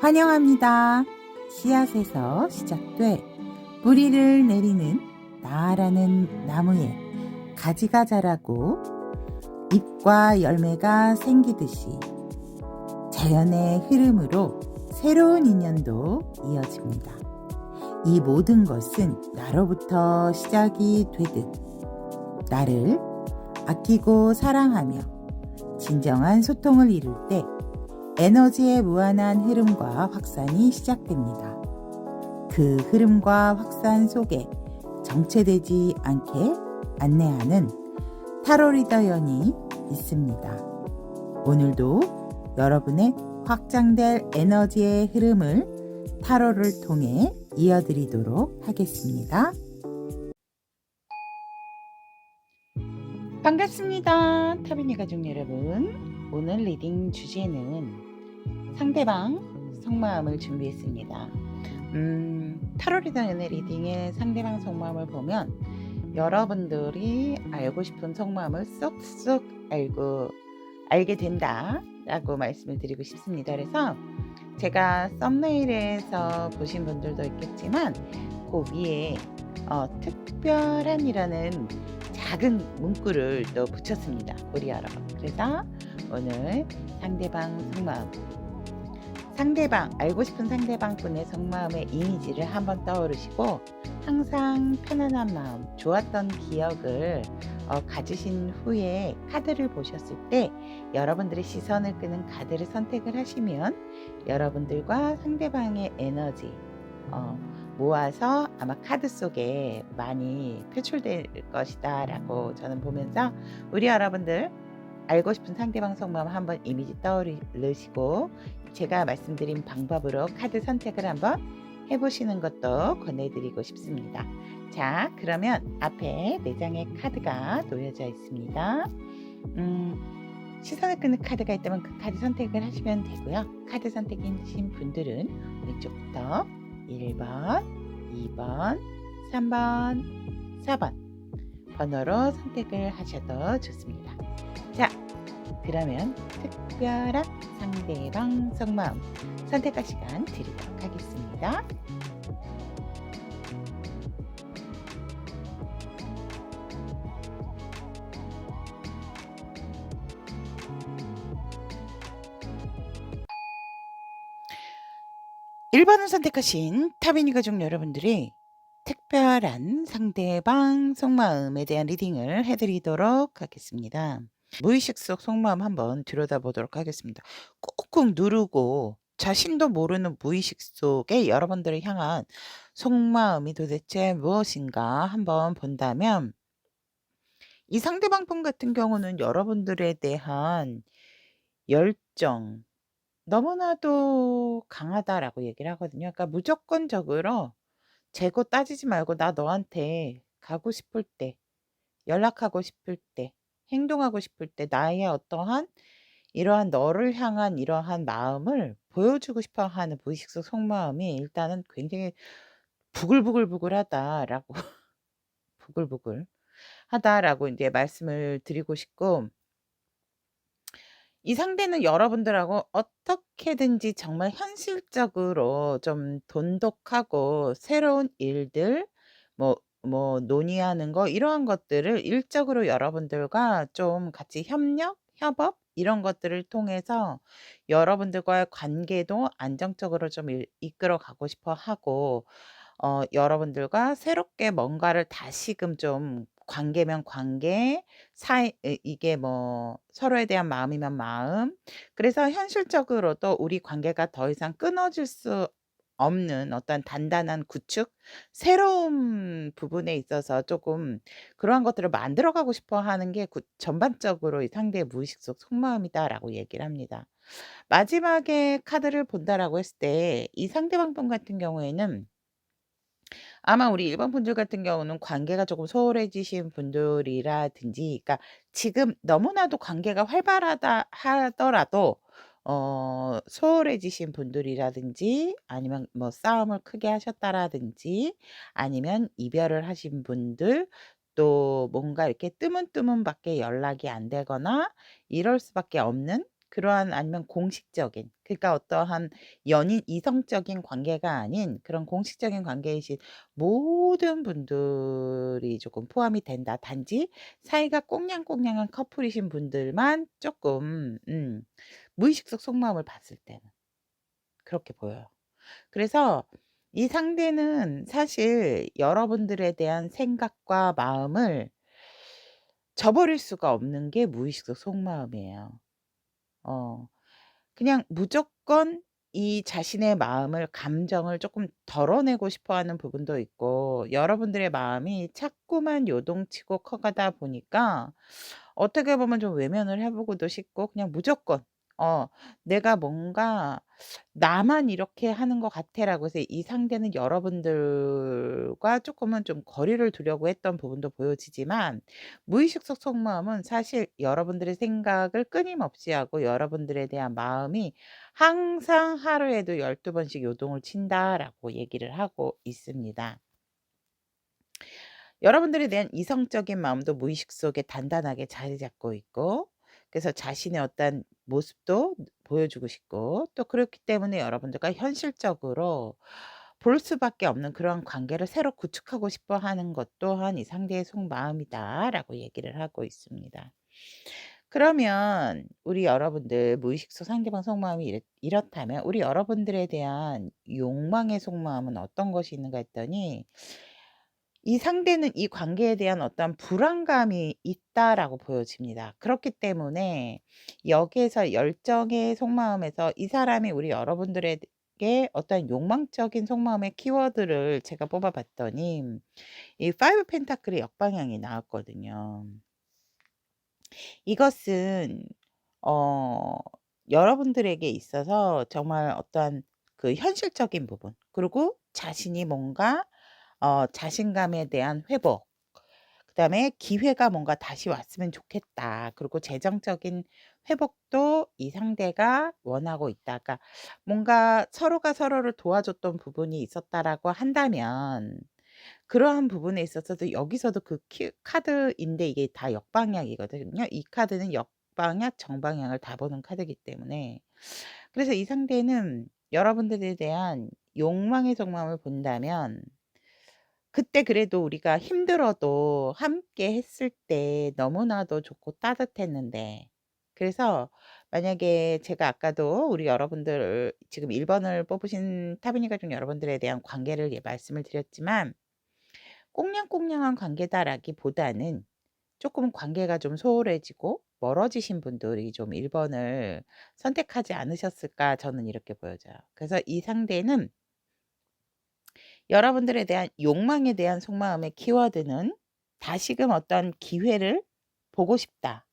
환영합니다. 씨앗에서 시작돼 뿌리를 내리는 나라는 나무에 가지가 자라고 잎과 열매가 생기듯이 자연의 흐름으로 새로운 인연도 이어집니다. 이 모든 것은 나로부터 시작이 되듯 나를 아끼고 사랑하며 진정한 소통을 이룰 때 에너지의 무한한 흐름과 확산이 시작됩니다. 그 흐름과 확산 속에 정체되지 않게 안내하는 타로 리더연이 있습니다. 오늘도 여러분의 확장될 에너지의 흐름을 타로를 통해 이어드리도록 하겠습니다. 반갑습니다. 타비니 가족 여러분. 오늘 리딩 주제는 상대방 속마음을 준비했습니다. 타로 리더연의 리딩의 상대방 속마음을 보면 여러분들이 알고 싶은 속마음을 쏙쏙 알게 된다라고 말씀을 드리고 싶습니다. 그래서 제가 썸네일에서 보신 분들도 있겠지만 그 위에 특별한이라는 작은 문구를 또 붙였습니다. 우리 여러분. 그래서 오늘 상대방 속마음, 알고 싶은 상대방분의 속마음의 이미지를 한번 떠오르시고 항상 편안한 마음, 좋았던 기억을 가지신 후에 카드를 보셨을 때 여러분들의 시선을 끄는 카드를 선택을 하시면 여러분들과 상대방의 에너지 모아서 아마 카드 속에 많이 표출될 것이다 라고 저는 보면서 우리 여러분들 알고 싶은 상대방 속마음 한번 이미지 떠올리시고 제가 말씀드린 방법으로 카드 선택을 한번 해보시는 것도 권해드리고 싶습니다. 자, 그러면 앞에 4장의 카드가 놓여져 있습니다. 시선을 끄는 카드가 있다면 그 카드 선택을 하시면 되고요. 카드 선택이신 분들은 왼쪽부터 1번, 2번, 3번, 4번 번호로 선택을 하셔도 좋습니다. 자, 그러면 특별한 상대방 속마음 선택할 시간 드리도록 하겠습니다. (1번을) 선택하신 타비니 가족 여러분들이 특별한 상대방 속마음에 대한 리딩을 해드리도록 하겠습니다. 무의식 속 속마음 한번 들여다보도록 하겠습니다. 꾹꾹 누르고 자신도 모르는 무의식 속에 여러분들을 향한 속마음이 도대체 무엇인가 한번 본다면 이 상대방 분 같은 경우는 여러분들에 대한 열정 너무나도 강하다라고 얘기를 하거든요. 그러니까 무조건적으로 재고 따지지 말고 나 너한테 가고 싶을 때, 연락하고 싶을 때, 행동하고 싶을 때 나의 어떠한 이러한 너를 향한 이러한 마음을 보여주고 싶어 하는 무의식 속 속마음이 일단은 굉장히 부글부글부글하다라고 부글부글하다라고 이제 말씀을 드리고 싶고 이 상대는 여러분들하고 어떻게든지 정말 현실적으로 좀 돈독하고 새로운 일들 논의하는 거 이러한 것들을 일적으로 여러분들과 좀 같이 협력, 협업 이런 것들을 통해서 여러분들과의 관계도 안정적으로 좀 이끌어 가고 싶어 하고 여러분들과 새롭게 뭔가를 다시금 좀 관계면 관계, 이게 서로에 대한 마음이면 마음. 그래서 현실적으로도 우리 관계가 더 이상 끊어질 수 없는 어떤 단단한 구축, 새로운 부분에 있어서 조금 그러한 것들을 만들어 가고 싶어 하는 게 전반적으로 이 상대의 무의식 속 속마음이다라고 얘기를 합니다. 마지막에 카드를 본다라고 했을 때 이 상대방 분 같은 경우에는 아마 우리 일반 분들 같은 경우는 관계가 조금 소홀해지신 분들이라든지 그러니까 지금 너무나도 관계가 활발하다 하더라도 소홀해지신 분들이라든지 아니면 싸움을 크게 하셨다라든지 아니면 이별을 하신 분들 또 뭔가 이렇게 뜨문뜨문밖에 연락이 안 되거나 이럴 수밖에 없는 그러한 아니면 공식적인 그러니까 어떠한 연인 이성적인 관계가 아닌 그런 공식적인 관계이신 모든 분들이 조금 포함이 된다. 단지 사이가 꽁냥꽁냥한 커플이신 분들만 쪼끔 무의식 속 속마음을 봤을 때는 그렇게 보여요. 그래서 이 상대는 사실 여러분들에 대한 생각과 마음을 저버릴 수가 없는 게 무의식 속 속마음이에요. 어. 그냥 무조건 이 자신의 마음을 감정을 쪼끔 덜어내고 싶어 하는 부분도 있고 여러분들의 마음이 자꾸만 요동치고 커가다 보니까 어떻게 보면 좀 외면을 해 보고도 싶고 그냥 무조건 어 '내가 뭔가 나만 이렇게 하는 것 같아.'라고 해서 이 상대는 여러분들과 쪼끔은 좀 거리를 두려고 했던 부분도 보여지지만 무의식 속 속마음은 사실 여러분들의 생각을 끊임없이 하고 여러분들에 대한 마음이 항상 하루에도 12 번씩 요동을 친다라고 얘기를 하고 있습니다. 여러분들에 대한 이성적인 마음도 무의식 속에 단단하게 자리 잡고 있고 그래서 자신의 어떤 모습도 보여주고 싶고 또 그렇기 때문에 여러분들과 현실적으로 볼 수밖에 없는 그런 관계를 새로 구축하고 싶어 하는 것 또한 이 상대의 속마음이다라고 얘기를 하고 있습니다. 그러면 우리 여러분들 무의식 속 상대방 속마음이 이렇다면 우리 여러분들에 대한 욕망의 속마음은 어떤 것이 있는가 했더니 이 상대는 이 관계에 대한 어떤 불안감이 있다라고 보여집니다. 그렇기 때문에 여기에서 열정의 속마음에서 이 사람이 우리 여러분들에게 어떤 욕망적인 속마음의 키워드를 제가 뽑아 봤더니 이 5 펜타클의 역방향이 나왔거든요. 이것은 어 여러분들에게 있어서 정말 어떠한 그 현실적인 부분 그리고 자신이 뭔가 자신감에 대한 회복 그다음에 '기회가 뭔가 다시 왔으면 좋겠다.' 그리고 재정적인 회복도 이 상대가 원하고 있다. 그러니까 뭔가 서로가 서로를 도와줬던 부분이 있었다라고 한다면 그러한 부분에 있어서도 여기서도 그 키 카드인데 이게 다 역방향이거든요. 이 카드는 역방향, 정방향을 다 보는 카드이기 때문에 그래서 이 상대는 여러분들에 대한 욕망의 속마음을 본다면 그때 그래도 우리가 힘들어도 함께 했을 때 너무나도 좋고 따뜻했는데 그래서 만약에 제가 아까도 우리 여러분들 지금 1 번을 뽑으신 타비니 가족 여러분들에 대한 관계를 말씀을 드렸지만 꽁냥꽁냥한 관계다라기보다는 쪼끔 관계가 좀 소홀해지고 멀어지신 분들이 좀 1 번을 선택하지 않으셨을까 저는 이렇게 보여져요. 그래서 이 상대는 여러분들에 대한 욕망에 대한 속마음의 키워드는 다시금 어떤 기회를 보고 싶다.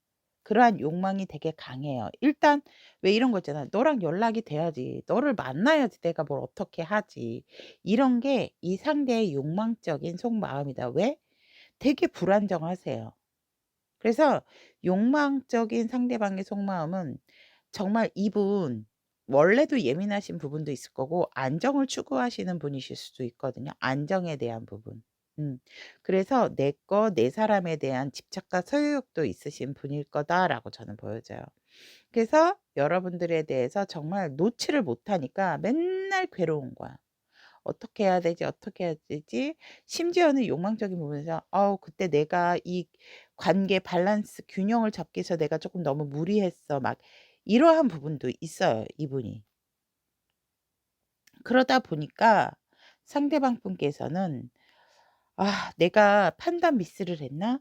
그러한 욕망이 되게 강해요. 일단 왜 이런 거 있잖아요. "너랑 연락이 돼야지. 너를 만나야지 내가 뭘 어떻게 하지." 이런 게 이 상대의 욕망적인 속마음이다. 왜? 되게 불안정하세요. 그래서 욕망적인 상대방의 속마음은 정말 이분 원래도 예민하신 부분도 있을 거고 안정을 추구하시는 분이실 수도 있거든요, 안정에 대한 부분. 음. 그래서 '내 거 내 사람에 대한 집착과 소유욕도 있으신 분일 거다.'라고 저는 보여져요. 그래서 여러분들에 대해서 정말 놓지를 못하니까 맨날 괴로운 거야. '어떻게 해야 되지? 어떻게 해야 되지?' 심지어는 욕망적인 부분에서 '아우 그때 내가 이 관계 밸런스 균형을 잡기 위해서 내가 쪼끔 너무 무리했어.' 막 이러한 부분도 있어요, 이분이. 그러다 보니까 상대방 분께서는 '아 내가 판단 미스를 했나?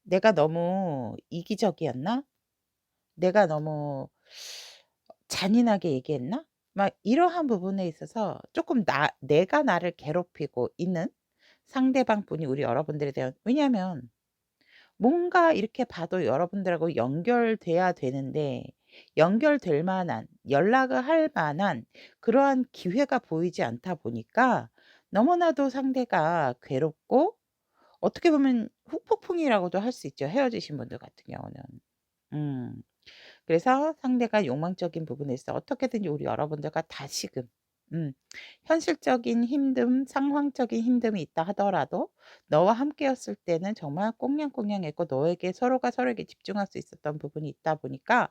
내가 너무 이기적이었나? 내가 너무 잔인하게 얘기했나?' 막 이러한 부분에 있어서 쪼끔 내가 나를 괴롭히고 있는 상대방 분이 우리 여러분들에 대한 왜냐하면 뭔가 이렇게 봐도 여러분들하고 연결돼야 되는데 연결될 만한 연락을 할 만한 그러한 기회가 보이지 않다 보니까 너무나도 상대가 괴롭고 어떻게 보면 후폭풍이라고도 할 수 있죠, 헤어지신 분들 같은 경우는. 음. 그래서 상대가 욕망적인 부분에 있어 어떻게든지 우리 여러분들과 다시금 음 현실적인 힘듦, 상황적인 힘듦이 있다 하더라도 너와 함께였을 때는 정말 꽁냥꽁냥했고 너에게 서로가 서로에게 집중할 수 있었던 부분이 있다 보니까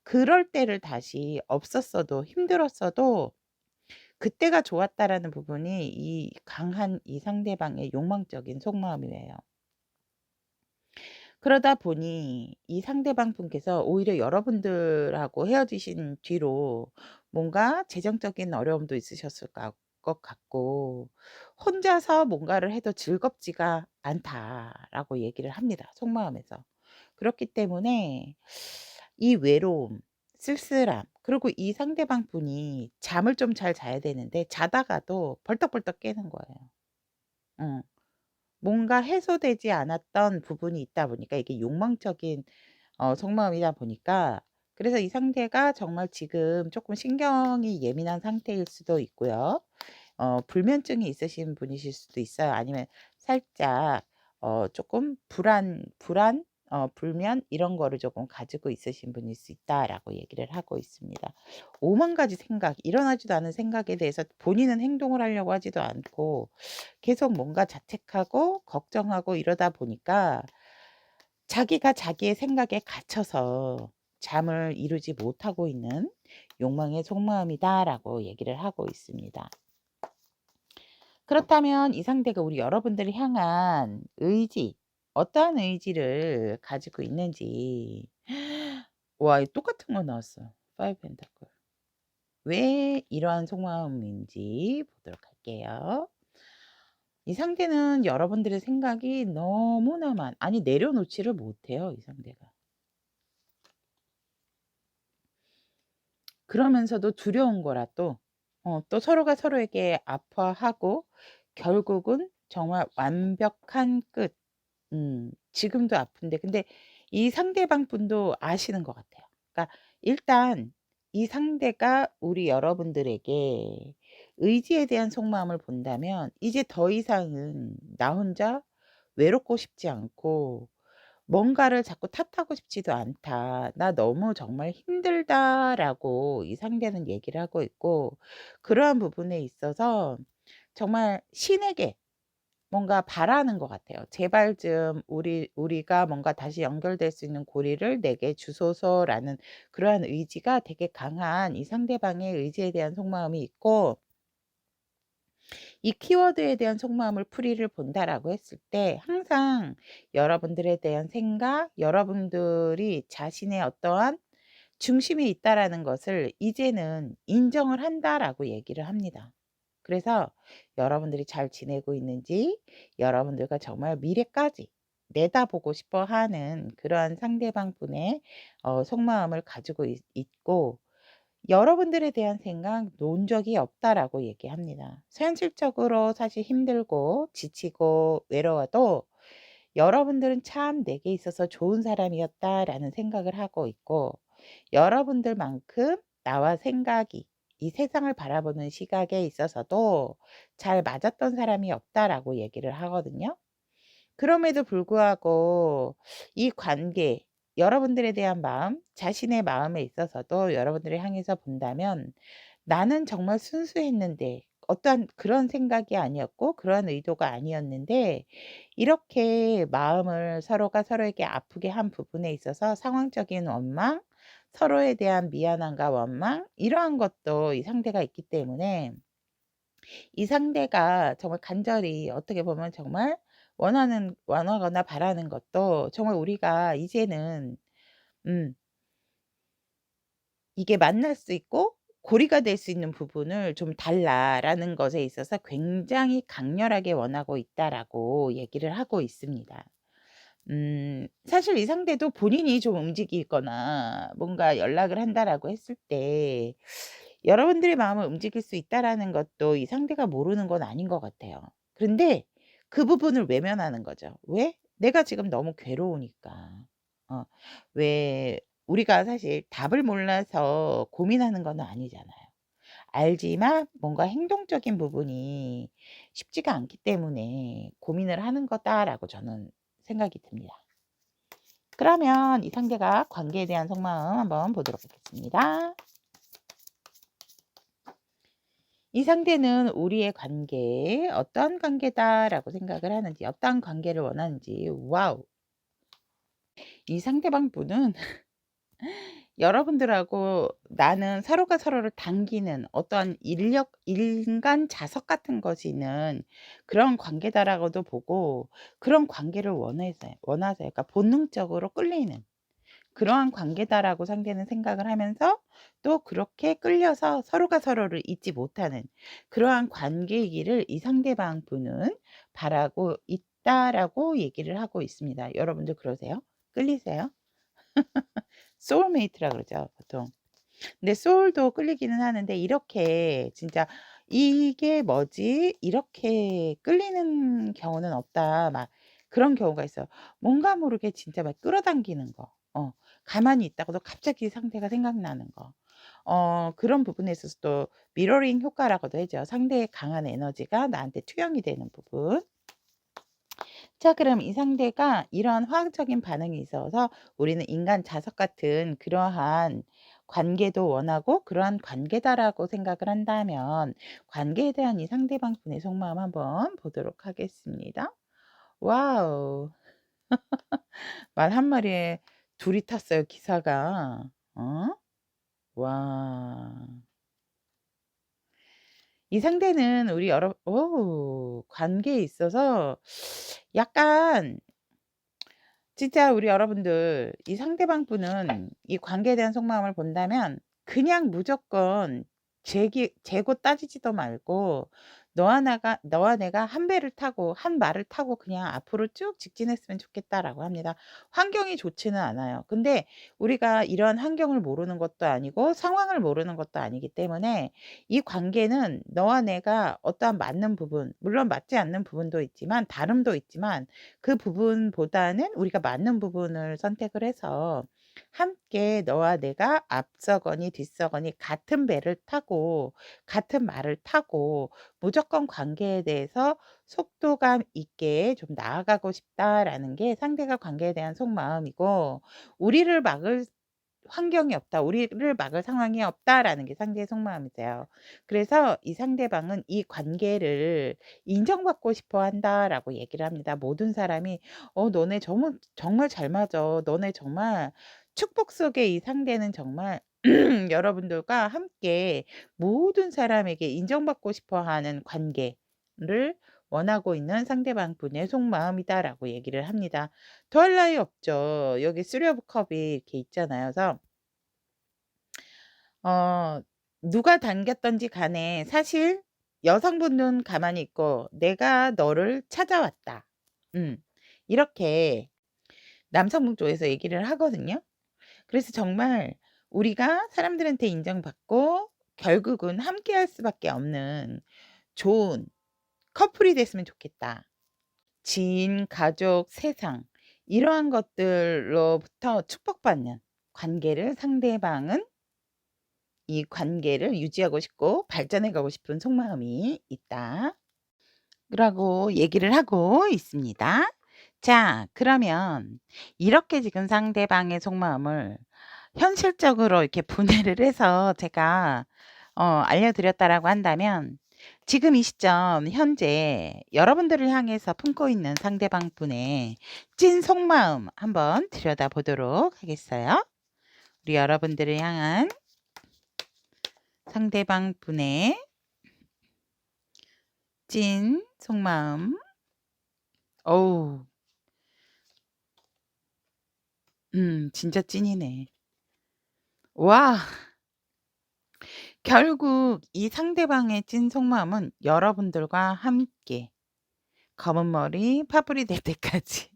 그럴 때를 다시 없었어도 힘들었어도 그때가 좋았다라는 부분이 이 강한 이 상대방의 욕망적인 속마음이에요. 그러다 보니 이 상대방 분께서 오히려 여러분들하고 헤어지신 뒤로 뭔가 재정적인 어려움도 있으셨을 것 같고 "혼자서 뭔가를 해도 즐겁지가 않다."라고 얘기를 합니다, 속마음에서. 그렇기 때문에 이 외로움, 쓸쓸함, 그리고 이 상대방 분이 잠을 좀 잘 자야 되는데 자다가도 벌떡벌떡 깨는 거예요. 어. 뭔가 해소되지 않았던 부분이 있다 보니까 이게 욕망적인 속마음이다 보니까, 그래서 이 상태가 정말 지금 쪼끔 신경이 예민한 상태일 수도 있고요. 불면증이 있으신 분이실 수도 있어요. 아니면 살짝 쪼끔 불안, 불면 이런 거를 조금 가지고 있으신 분일 수 있다라고 얘기를 하고 있습니다. 오만 가지 생각, 일어나지도 않은 생각에 대해서 본인은 행동을 하려고 하지도 않고 계속 뭔가 자책하고 걱정하고 이러다 보니까 자기가 자기의 생각에 갇혀서 잠을 이루지 못하고 있는 욕망의 속마음이다라고 얘기를 하고 있습니다. 그렇다면 이 상대가 우리 여러분들을 향한 의지, 어떠한 의지를 가지고 있는지. 와, 이 똑같은 거 나왔어. 5 펜타클. 왜 이러한 속마음인지 보도록 할게요. 이 상대는 여러분들의 생각이 너무나 아니 내려놓지를 못해요, 이 상대가. 그러면서도 두려운 거라 또 서로가 서로에게 아파하고 결국은 정말 완벽한 끝. 지금도 아픈데 근데 이 상대방 분도 아시는 것 같아요. 그러니까 일단 이 상대가 우리 여러분들에게 의지에 대한 속마음을 본다면 이제 더 이상은 나 혼자 외롭고 싶지 않고 뭔가를 자꾸 탓하고 싶지도 않다. "나 너무 정말 힘들다."라고 이 상대는 얘기를 하고 있고, 그러한 부분에 있어서 정말 신에게 뭔가 바라는 것 같아요. "제발 좀 우리가 뭔가 다시 연결될 수 있는 고리를 내게 주소서."라는 그러한 의지가 되게 강한 이 상대방의 의지에 대한 속마음이 있고, 이 키워드에 대한 속마음을 풀이를 본다라고 했을 때 항상 여러분들에 대한 생각, 여러분들이 자신의 어떠한 중심이 있다라는 것을 이제는 인정을 한다라고 얘기를 합니다. 그래서 여러분들이 잘 지내고 있는지, 여러분들과 정말 미래까지 내다보고 싶어 하는 그러한 상대방 분의 속마음을 가지고 있고, 여러분들에 대한 생각 놓은 적이 없다라고 얘기합니다. 현실적으로 사실 힘들고 지치고 외로워도 여러분들은 참 내게 있어서 좋은 사람이었다라는 생각을 하고 있고, 여러분들만큼 나와 생각이 이 세상을 바라보는 시각에 있어서도 잘 맞았던 사람이 없다라고 얘기를 하거든요. 그럼에도 불구하고 이 관계, 여러분들에 대한 마음, 자신의 마음에 있어서도 여러분들을 향해서 본다면 '나는 정말 순수했는데 어떠한 그런 생각이 아니었고 그런 의도가 아니었는데 이렇게 마음을 서로가 서로에게 아프게 한 부분에 있어서 상황적인 원망, 서로에 대한 미안함과 원망 이러한 것도 이 상대가 있기 때문에 이 상대가 정말 간절히 어떻게 보면 정말 원하거나 바라는 것도 정말 우리가 이제는 음 이게 만날 수 있고 고리가 될 수 있는 부분을 좀 달라라는 것에 있어서 굉장히 강렬하게 원하고 있다라고 얘기를 하고 있습니다. 사실 이 상대도 본인이 좀 움직이거나 뭔가 연락을 한다라고 했을 때 여러분들의 마음을 움직일 수 있다라는 것도 이 상대가 모르는 건 아닌 것 같아요. 그런데 그 부분을 외면하는 거죠. 왜? 내가 지금 너무 괴로우니까. 어 왜 우리가 사실 답을 몰라서 고민하는 건 아니잖아요. 알지만 뭔가 행동적인 부분이 쉽지가 않기 때문에 고민을 하는 거다라고 저는 생각이 듭니다. 그러면 이 상대가 관계에 대한 속마음 한번 보도록 하겠습니다. 이 상대는 우리의 관계에 어떤 관계다라고 생각을 하는지, 어떤 관계를 원하는지, 와우. 이 상대방 분은 여러분들하고 나는 서로가 서로를 당기는 어떠한 인력 인간 자석 같은 것이 있는 그런 관계다라고도 보고 그런 관계를 원하세요. 그러니까 본능적으로 끌리는 그러한 관계다라고 상대는 생각을 하면서 또 그렇게 끌려서 서로가 서로를 잊지 못하는 그러한 관계이기를 이 상대방 분은 바라고 있다라고 얘기를 하고 있습니다. 여러분도 그러세요? 끌리세요? 소울메이트라 그러죠, 보통. 근데 소울도 끌리기는 하는데 이렇게 진짜 '이게 뭐지? 이렇게 끌리는 경우는 없다.' 막 그런 경우가 있어요. 뭔가 모르게 진짜 막 끌어당기는 거. 가만히 있다가도 갑자기 상대가 생각나는 거. 그런 부분에 있어서 또 미러링 효과라고도 하죠. 상대의 강한 에너지가 나한테 투영이 되는 부분. 자, 그럼 이 상대가 이런 화학적인 반응이 있어서 우리는 인간 자석 같은 그러한 관계도 원하고 그러한 관계다라고 생각을 한다면 관계에 대한 이 상대방 분의 속마음 한번 보도록 하겠습니다. 와우. 말 한마리에 둘이 탔어요, 기사가. 어? 와. 이 상대는 우리 여러 관계에 있어서 약간 진짜 우리 여러분들 이 상대방 분은 이 관계에 대한 속마음을 본다면 그냥 무조건 재고 따지지도 말고 너와 내가 한 배를 타고 한 말을 타고 그냥 앞으로 쭉 직진했으면 좋겠다라고 합니다. 환경이 좋지는 않아요. 근데 우리가 이런 환경을 모르는 것도 아니고 상황을 모르는 것도 아니기 때문에 이 관계는 너와 내가 어떠한 맞는 부분, 물론 맞지 않는 부분도 있지만 다름도 있지만 그 부분보다는 우리가 맞는 부분을 선택을 해서 함께 너와 내가 앞서거니 뒤서거니 같은 배를 타고 같은 말을 타고 무조건 관계에 대해서 속도감 있게 좀 나아가고 싶다라는 게 상대가 관계에 대한 속마음이고 우리를 막을 환경이 없다. 우리를 막을 상황이 없다라는 게 상대의 속마음이세요. 그래서 이 상대방은 이 관계를 인정받고 싶어 한다라고 얘기를 합니다. 모든 사람이 너네 정말 잘 맞아. 너네 정말 축복 속에 이 상대는 정말 여러분들과 함께 모든 사람에게 인정받고 싶어 하는 관계를 원하고 있는 상대방 분의 속마음이다라고 얘기를 합니다. 더할 나위 없죠. 여기 3 오브 컵이 이렇게 있잖아요. 그래서 어 누가 당겼든지 간에 사실 여성분은 가만히 있고 '내가 너를 찾아왔다.' 음 이렇게 남성분 쪽에서 얘기를 하거든요. 그래서 정말 우리가 사람들한테 인정받고 결국은 함께할 수밖에 없는 좋은 커플이 됐으면 좋겠다. 지인, 가족, 세상 이러한 것들로부터 축복받는 관계를 상대방은 이 관계를 유지하고 싶고 발전해 가고 싶은 속마음이 있다. 라고 얘기를 하고 있습니다. 자, 그러면 이렇게 지금 상대방의 속마음을 현실적으로 이렇게 분해를 해서 제가 알려드렸다라고 한다면 지금 이 시점 현재 여러분들을 향해서 품고 있는 상대방 분의 찐 속마음 한번 들여다보도록 하겠어요. 우리 여러분들을 향한 상대방 분의 찐 속마음. 어우. 진짜 찐이네. 와. 결국 이 상대방의 찐 속마음은 여러분들과 함께 검은 머리 파뿌리 될 때까지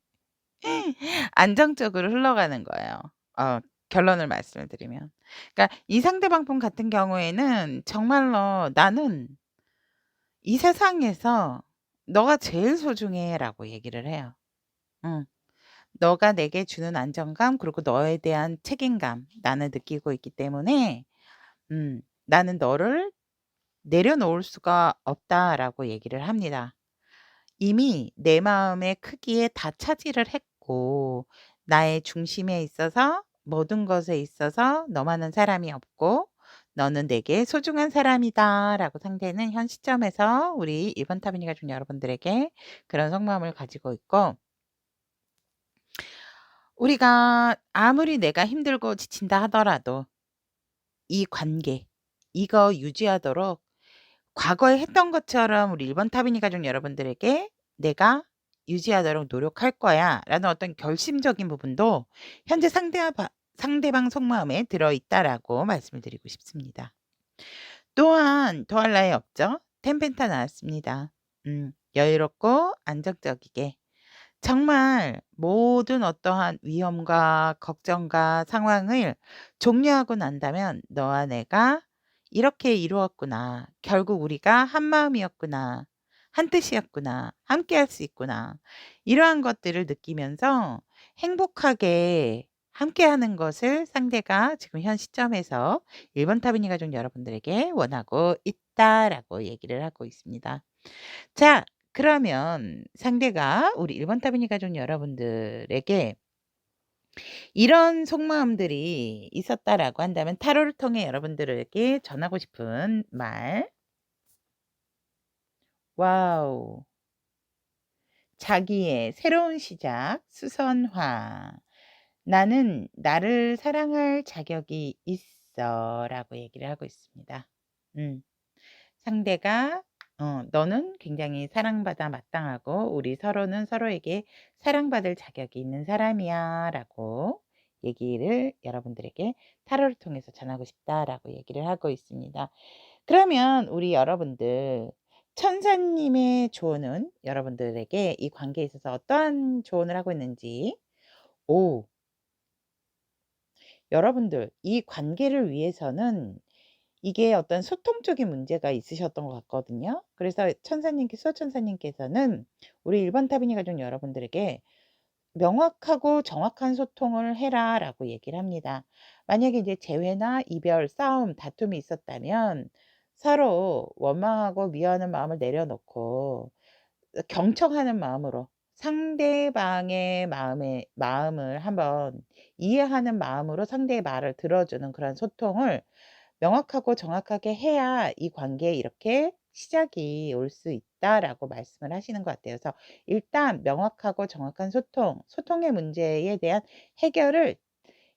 안정적으로 흘러가는 거예요. 어 결론을 말씀을 드리면. 그러니까 이 상대방 분 같은 경우에는 정말로 "나는 이 세상에서 너가 제일 소중해."라고 얘기를 해요. 응. 너가 내게 주는 안정감 그리고 너에 대한 책임감 나는 느끼고 있기 때문에 "나는 너를 내려놓을 수가 없다."라고 얘기를 합니다. 이미 내 마음의 크기에 다 차지를 했고 나의 중심에 있어서 모든 것에 있어서 너만한 사람이 없고 "너는 내게 소중한 사람이다."라고 상대는 현 시점에서 우리 1번 타비니가 준 여러분들에게 그런 속마음을 가지고 있고 우리가 아무리 내가 힘들고 지친다 하더라도 이 관계 이거 유지하도록 과거에 했던 것처럼 우리 1번 타비니 가족 여러분들에게 '내가 유지하도록 노력할 거야.'라는 어떤 결심적인 부분도 현재 상대방 속마음에 들어 있다라고 말씀을 드리고 싶습니다. 또한 더할 나위 없죠. 텐펜타 나왔습니다. 여유롭고 안정적이게 정말 모든 어떠한 위험과 걱정과 상황을 종료하고 난다면 '너와 내가 이렇게 이루었구나. 결국 우리가 한마음이었구나. 한뜻이었구나. 함께할 수 있구나.' 이러한 것들을 느끼면서 행복하게 함께하는 것을 상대가 지금 현 시점에서 1번 타비니 가족 여러분들에게 원하고 있다라고 얘기를 하고 있습니다. 자, 그러면 상대가 우리 1번 타비니 가족 여러분들에게 이런 속마음들이 있었다라고 한다면 타로를 통해 여러분들에게 전하고 싶은 말. 와우. 자기의 새로운 시작, 수선화. 나는 나를 사랑할 자격이 있어라고 얘기를 하고 있습니다. 음. 상대가 "너는 굉장히 사랑받아 마땅하고 우리 서로는 서로에게 사랑받을 자격이 있는 사람이야."라고 얘기를 여러분들에게 타로를 통해서 전하고 싶다라고 얘기를 하고 있습니다. 그러면 우리 여러분들 천사님의 조언은 여러분들에게 이 관계에 있어서 어떠한 조언을 하고 있는지 오 여러분들 이 관계를 위해서는 이게 어떤 소통적인 문제가 있으셨던 것 같거든요. 그래서 수호천사님께서는 우리 1번 타비니 가족 여러분들에게 "명확하고 정확한 소통을 해라."라고 얘기를 합니다. 만약에 이제 재회나 이별, 싸움, 다툼이 있었다면 서로 원망하고 미워하는 마음을 내려놓고 경청하는 마음으로 상대방의 마음을 한번 이해하는 마음으로 상대의 말을 들어주는 그런 소통을 명확하고 정확하게 해야 이 관계에 이렇게 시작이 올 수 있다라고 말씀을 하시는 것 같아요. 그래서 일단 명확하고 정확한 소통의 문제에 대한 해결을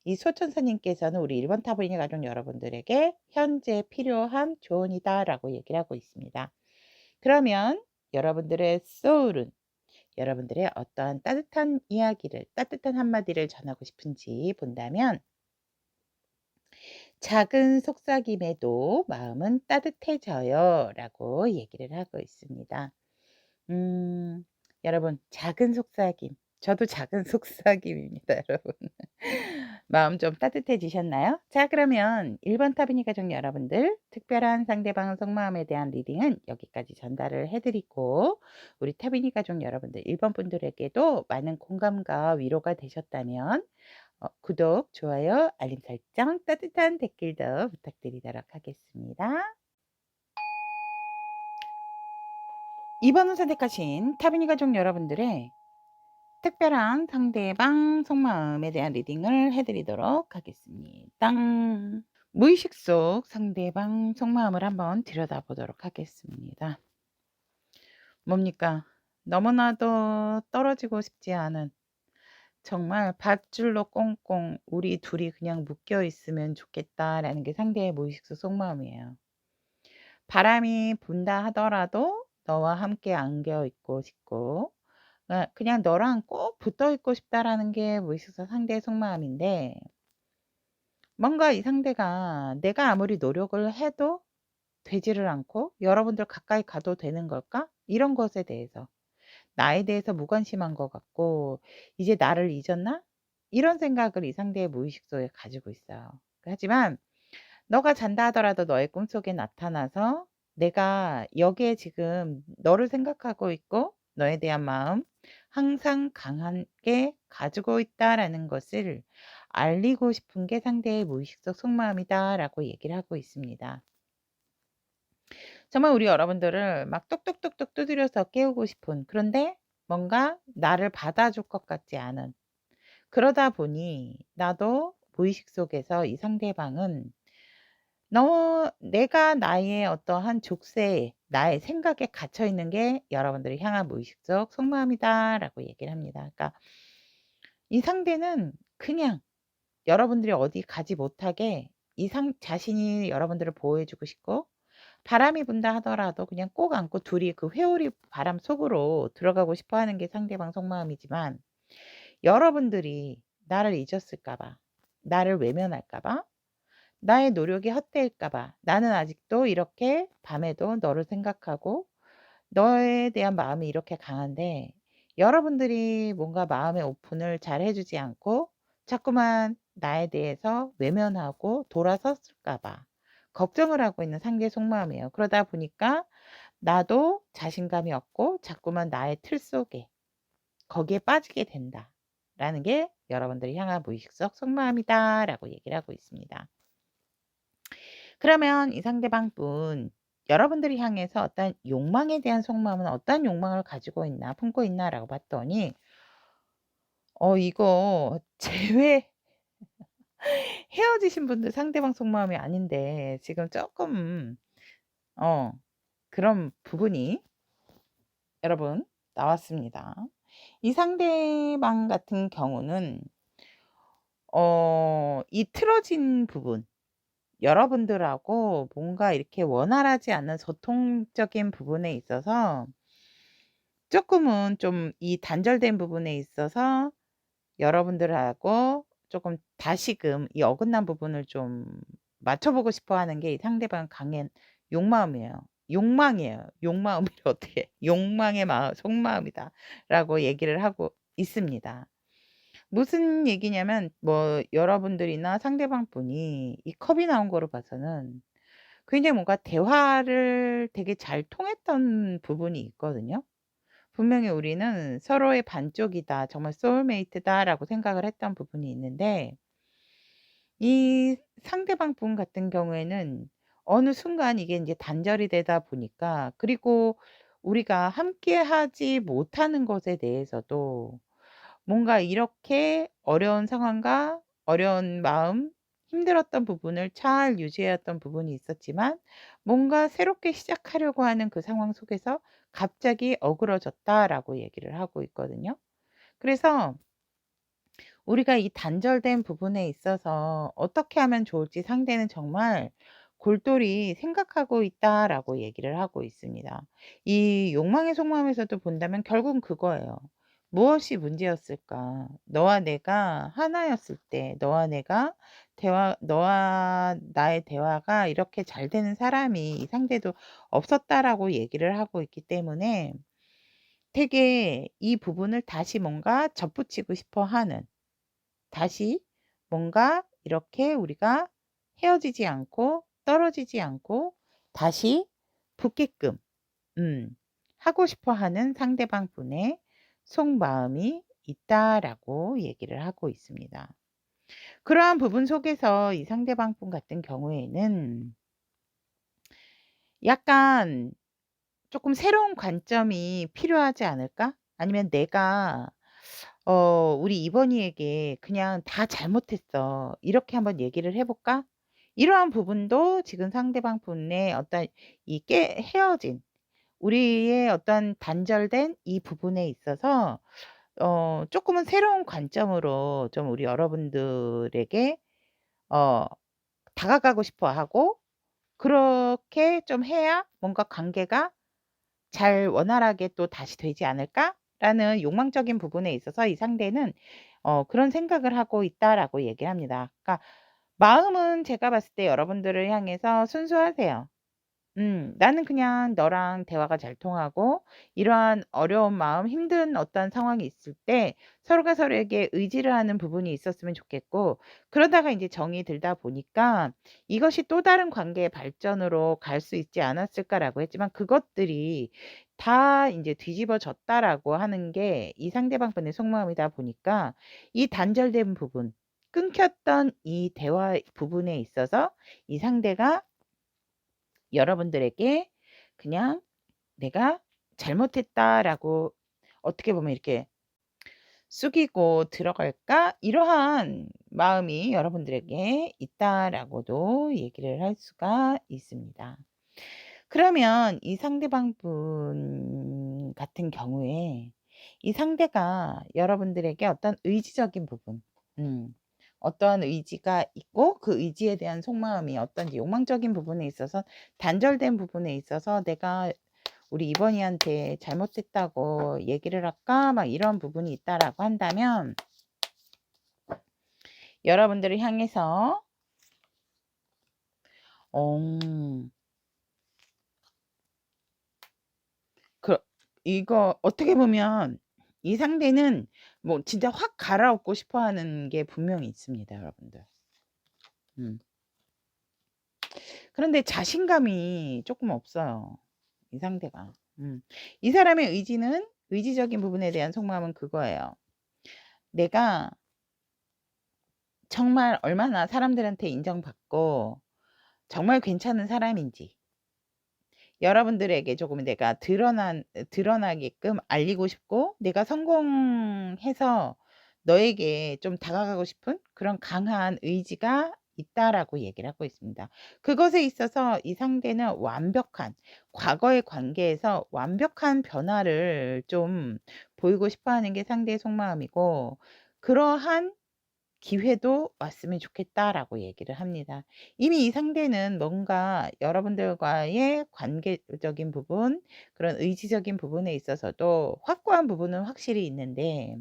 이 소천사님께서는 우리 1번 타부인의 가족 여러분들에게 현재 필요한 조언이다라고 얘기를 하고 있습니다. 그러면 여러분들의 소울은 여러분들의 어떠한 따뜻한 이야기를 따뜻한 한마디를 전하고 싶은지 본다면 "작은 속삭임에도 마음은 따뜻해져요."라고 얘기를 하고 있습니다. 음 여러분 작은 속삭임 저도 작은 속삭임입니다 여러분. 마음 좀 따뜻해지셨나요? 자 그러면 1번 타비니 가족 여러분들 특별한 상대방 속마음에 대한 리딩은 여기까지 전달을 해 드리고 우리 타비니 가족 여러분들 1번 분들에게도 많은 공감과 위로가 되셨다면 구독, 좋아요, 알림 설정, 따뜻한 댓글도 부탁드리도록 하겠습니다. 2 번을 선택하신 타비니 가족 여러분들의 특별한 상대방 속마음에 대한 리딩을 해 드리도록 하겠습니다. 무의식 속 상대방 속마음을 한번 들여다보도록 하겠습니다. 뭡니까? 너무나도 떨어지고 싶지 않은 정말 밧줄로 꽁꽁 '우리 둘이 그냥 묶여 있으면 좋겠다.'라는 게 상대의 무의식 속 속마음이에요. 바람이 분다 하더라도 너와 함께 안겨 있고 싶고 그냥 너랑 꼭 붙어 있고 싶다라는 게 무의식 속 상대의 속마음인데 뭔가 이 상대가 '내가 아무리 노력을 해도 되지를 않고 여러분들 가까이 가도 되는 걸까?' 이런 것에 대해서 나에 대해서 무관심한 것 같고 '이제 나를 잊었나?' 이런 생각을 이 상대의 무의식 속에 가지고 있어요. 하지만 너가 잔다 하더라도 너의 꿈속에 나타나서 내가 여기에 지금 너를 생각하고 있고 너에 대한 마음 항상 강하게 가지고 있다라는 것을 알리고 싶은 게 상대의 무의식 속 속마음이다라고 얘기를 하고 있습니다. 정말 우리 여러분들을 막 똑똑똑똑 두드려서 깨우고 싶은 그런데 뭔가 나를 받아줄 것 같지 않은 그러다 보니 나도 무의식 속에서 이 상대방은 내가 나의 어떠한 족쇄에 나의 생각에 갇혀 있는 게 여러분들을 향한 무의식 속 속마음이다라고 얘기를 합니다. 그러니까 이 상대는 그냥 여러분들이 어디 가지 못하게 자신이 여러분들을 보호해 주고 싶고, 바람이 분다 하더라도 그냥 꼭 안고 둘이 그 회오리 바람 속으로 들어가고 싶어 하는 게 상대방 속마음이지만, 여러분들이 나를 잊었을까 봐, 나를 외면할까 봐, 나의 노력이 헛되일까 봐, 나는 아직도 이렇게 밤에도 너를 생각하고 너에 대한 마음이 이렇게 강한데, 여러분들이 뭔가 마음의 오픈을 잘 해 주지 않고 자꾸만 나에 대해서 외면하고 돌아섰을까 봐 걱정을 하고 있는 상대의 속마음이에요. 그러다 보니까 나도 자신감이 없고 자꾸만 나의 틀 속에, 거기에 빠지게 된다라는 게 여러분들이 향한 무의식 속 속마음이다라고 얘기를 하고 있습니다. 그러면 이 상대방분, 여러분들이 향해서 어떤 욕망에 대한 속마음은 어떤 욕망을 가지고 있나, 품고 있나라고 봤더니, 이거 제외 헤어지신 분들 상대방 속마음이 아닌데 지금 쪼끔 어 그런 부분이 여러분 나왔습니다. 이 상대방 같은 경우는 이 틀어진 부분, 여러분들하고 뭔가 이렇게 원활하지 않은 소통적인 부분에 있어서 쪼끔은 좀 이 단절된 부분에 있어서 여러분들하고 쪼끔 다시금 이 어긋난 부분을 좀 맞춰 보고 싶어 하는 게 이 상대방 강한 욕마음이에요. 욕망이에요. 욕마음을 어떻게 "욕망의 마음 속마음이다."라고 얘기를 하고 있습니다. 무슨 얘기냐면, 뭐 여러분들이나 상대방 분이 이 컵이 나온 거로 봐서는 굉장히 뭔가 대화를 되게 잘 통했던 부분이 있거든요. 분명히 우리는 서로의 반쪽이다, 정말 소울메이트다라고 생각을 했던 부분이 있는데, 이 상대방 분 같은 경우에는 어느 순간 이게 인제 단절이 되다 보니까, 그리고 우리가 함께하지 못하는 것에 대해서도 뭔가 이렇게 어려운 상황과 어려운 마음, 힘들었던 부분을 잘 유지해왔던 부분이 있었지만, 뭔가 새롭게 시작하려고 하는 그 상황 속에서 갑자기 어그러졌다라고 얘기를 하고 있거든요. 그래서 우리가 이 단절된 부분에 있어서 어떻게 하면 좋을지 상대는 정말 골똘히 생각하고 있다라고 얘기를 하고 있습니다. 이 욕망의 속마음에서도 본다면 결국은 그거예요. 무엇이 문제였을까? 너와 내가 하나였을 때, 너와 나의 대화가 이렇게 잘 되는 사람이 이 상대도 없었다라고 얘기를 하고 있기 때문에, 되게 이 부분을 다시 뭔가 접붙이고 싶어 하는, 다시 뭔가 이렇게 우리가 헤어지지 않고 떨어지지 않고 다시 붙게끔 음 하고 싶어 하는 상대방 분의 속마음이 있다라고 얘기를 하고 있습니다. 그러한 부분 속에서 이 상대방 분 같은 경우에는 약간 조금 새로운 관점이 필요하지 않을까? 아니면 내가 "우리 이번이에게 그냥 다 잘못했어. 이렇게 한번 얘기를 해 볼까?" 이러한 부분도 지금 상대방 분의 어떤 이 헤어진, 우리의 어떤 단절된 이 부분에 있어서 쪼끔은 새로운 관점으로 좀 우리 여러분들에게 어 다가가고 싶어 하고, 그렇게 좀 해야 뭔가 관계가 잘 원활하게 또 다시 되지 않을까라는 욕망적인 부분에 있어서 이 상대는 그런 생각을 하고 있다라고 얘기를 합니다. 그러니까 마음은 제가 봤을 때 여러분들을 향해서 순수하세요. 나는 그냥 너랑 대화가 잘 통하고, 이러한 어려운 마음, 힘든 어떤 상황이 있을 때 서로가 서로에게 의지를 하는 부분이 있었으면 좋겠고, 그러다가 인제 정이 들다 보니까 이것이 또 다른 관계의 발전으로 갈 수 있지 않았을까라고 했지만, 그것들이 다 인제 뒤집어졌다라고 하는 게 이 상대방 분의 속마음이다 보니까, 이 단절된 부분, 끊겼던 이 대화 부분에 있어서 이 상대가 여러분들에게 그냥 '내가 잘못했다.'라고 어떻게 보면 이렇게 '숙이고 들어갈까?' 이러한 마음이 여러분들에게 있다라고도 얘기를 할 수가 있습니다. 그러면 이 상대방 분 같은 경우에 이 상대가 여러분들에게 어떤 의지적인 부분, 어떠한 의지가 있고 그 의지에 대한 속마음이 어떤지 욕망적인 부분에 있어서 단절된 부분에 있어서 '내가 우리 이번이한테 잘못했다고 얘기를 할까?' 막 이런 부분이 있다라고 한다면 여러분들을 향해서 어 그 이거 어떻게 보면 이 상대는 뭐 진짜 확 갈아엎고 싶어 하는 게 분명히 있습니다, 여러분들. 음. 그런데 자신감이 쪼끔 없어요, 이 상대가. 이 사람의 의지는 의지적인 부분에 대한 속마음은 그거예요. 내가 정말 얼마나 사람들한테 인정받고 정말 괜찮은 사람인지 여러분들에게 조금 내가 드러나게끔 알리고 싶고 내가 성공해서 너에게 좀 다가가고 싶은 그런 강한 의지가 있다라고 얘기를 하고 있습니다. 그것에 있어서 이 상대는 완벽한 과거의 관계에서 완벽한 변화를 좀 보이고 싶어 하는 게 상대의 속마음이고 그러한 기회도 왔으면 좋겠다라고 얘기를 합니다. 이미 이 상대는 뭔가 여러분들과의 관계적인 부분, 그런 의지적인 부분에 있어서도 확고한 부분은 확실히 있는데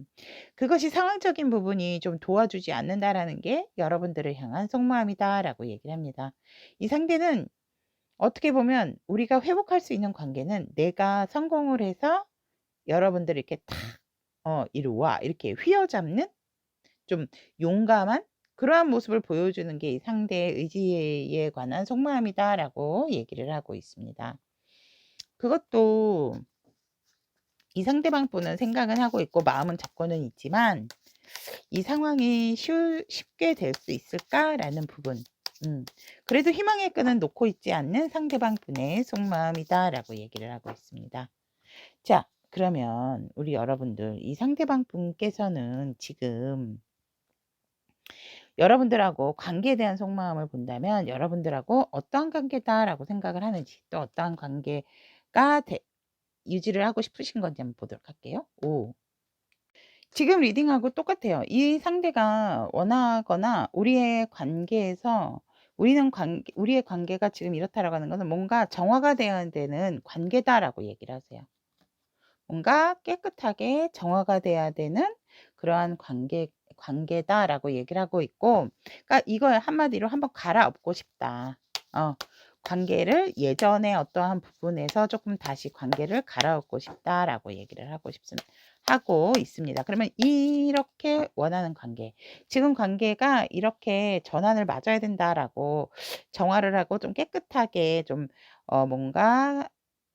그것이 상황적인 부분이 좀 도와주지 않는다라는 게 여러분들을 향한 속마음이다라고 얘기를 합니다. 이 상대는 어떻게 보면 우리가 회복할 수 있는 관계는 내가 성공을 해서 여러분들을 이렇게 탁 "이리 와." 이렇게 휘어잡는 좀 용감한 그러한 모습을 보여주는 게 이 상대의 의지에 관한 속마음이다라고 얘기를 하고 있습니다. 그것도 이 상대방 분은 생각은 하고 있고 마음은 잡고는 있지만 '이 상황이 쉽게 될 수 있을까?'라는 부분. 그래도 희망의 끈은 놓고 있지 않는 상대방 분의 속마음이다라고 얘기를 하고 있습니다. 자, 그러면 우리 여러분들 이 상대방 분께서는 지금 여러분들하고 관계에 대한 속마음을 본다면 여러분들하고 어떠한 관계다라고 생각을 하는지 또 어떠한 관계가 유지를 하고 싶으신 건지 한번 보도록 할게요. 오. 지금 리딩하고 똑같아요. 이 상대가 원하거나 우리의 관계에서 우리의 관계가 지금 이렇다라고 하는 것은 뭔가 정화가 되어야 되는 관계다라고 얘기를 하세요. 뭔가 깨끗하게 정화가 돼야 되는 그러한 관계다라고 얘기를 하고 있고 그러니까 이거에 한마디로 한번 갈아엎고 싶다. 관계를 예전의 어떠한 부분에서 조금 다시 관계를 갈아엎고 싶다라고 얘기를 하고 있습니다. 그러면 이렇게 원하는 관계, 지금 관계가 이렇게 전환을 맞아야 된다라고 정화를 하고 좀 깨끗하게 좀 뭔가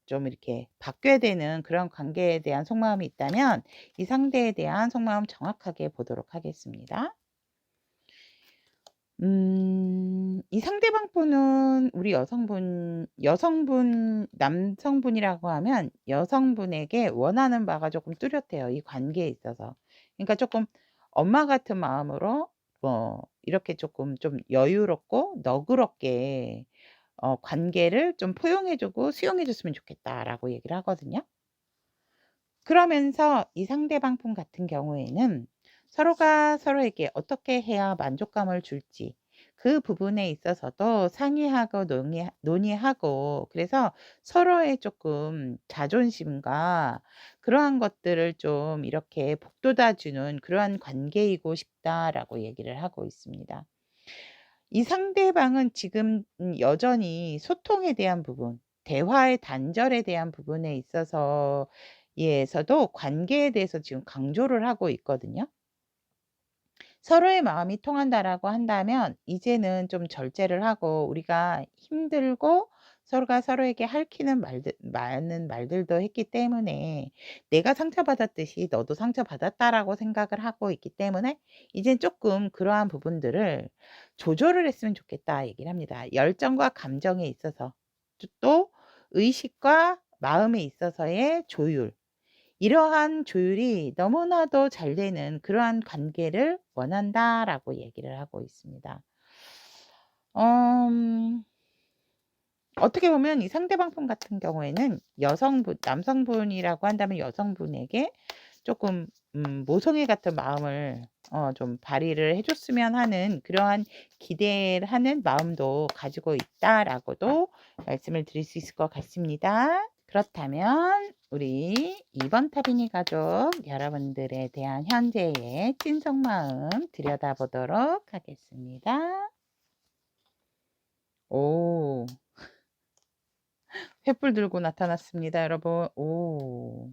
좀 이렇게 바뀌어야 되는 그런 관계에 대한 속마음이 있다면 이 상대에 대한 속마음 정확하게 보도록 하겠습니다. 이 상대방 분은 우리 남성분이라고 하면 여성분에게 원하는 바가 조금 뚜렷해요, 이 관계에 있어서. 그러니까 조금 엄마 같은 마음으로 이렇게 조금 좀 여유롭고 너그럽게 관계를 좀 포용해 주고 수용해 줬으면 좋겠다라고 얘기를 하거든요. 그러면서 이 상대방 분 같은 경우에는 서로가 서로에게 어떻게 해야 만족감을 줄지 그 부분에 있어서도 상의하고 논의하고 그래서 서로의 조금 자존심과 그러한 것들을 좀 이렇게 북돋아 주는 그러한 관계이고 싶다라고 얘기를 하고 있습니다. 이 상대방은 지금 여전히 소통에 대한 부분, 대화의 단절에 대한 부분에 있어서 에서도 관계에 대해서 지금 강조를 하고 있거든요. 서로의 마음이 통한다라고 한다면 이제는 좀 절제를 하고 우리가 힘들고 서로가 서로에게 핥히는 많은 말들도 했기 때문에 내가 상처받았듯이 너도 상처받았다라고 생각을 하고 있기 때문에 이젠 조금 그러한 부분들을 조절을 했으면 좋겠다 얘기를 합니다. 열정과 감정에 있어서 또 의식과 마음에 있어서의 조율. 이러한 조율이 너무나도 잘 되는 그러한 관계를 원한다라고 얘기를 하고 있습니다. 음 어떻게 보면 이 상대방 분 같은 경우에는 남성분이라고 한다면 여성분에게 쪼끔 모성애 같은 마음을 좀 발휘를 해 줬으면 하는 그러한 기대를 하는 마음도 가지고 있다라고도 말씀을 드릴 수 있을 것 같습니다. 그렇다면 우리 2번 타비니 가족 여러분들에 대한 현재의 찐 속마음 들여다보도록 하겠습니다. 오. 횃불 들고 나타났습니다, 여러분. 오.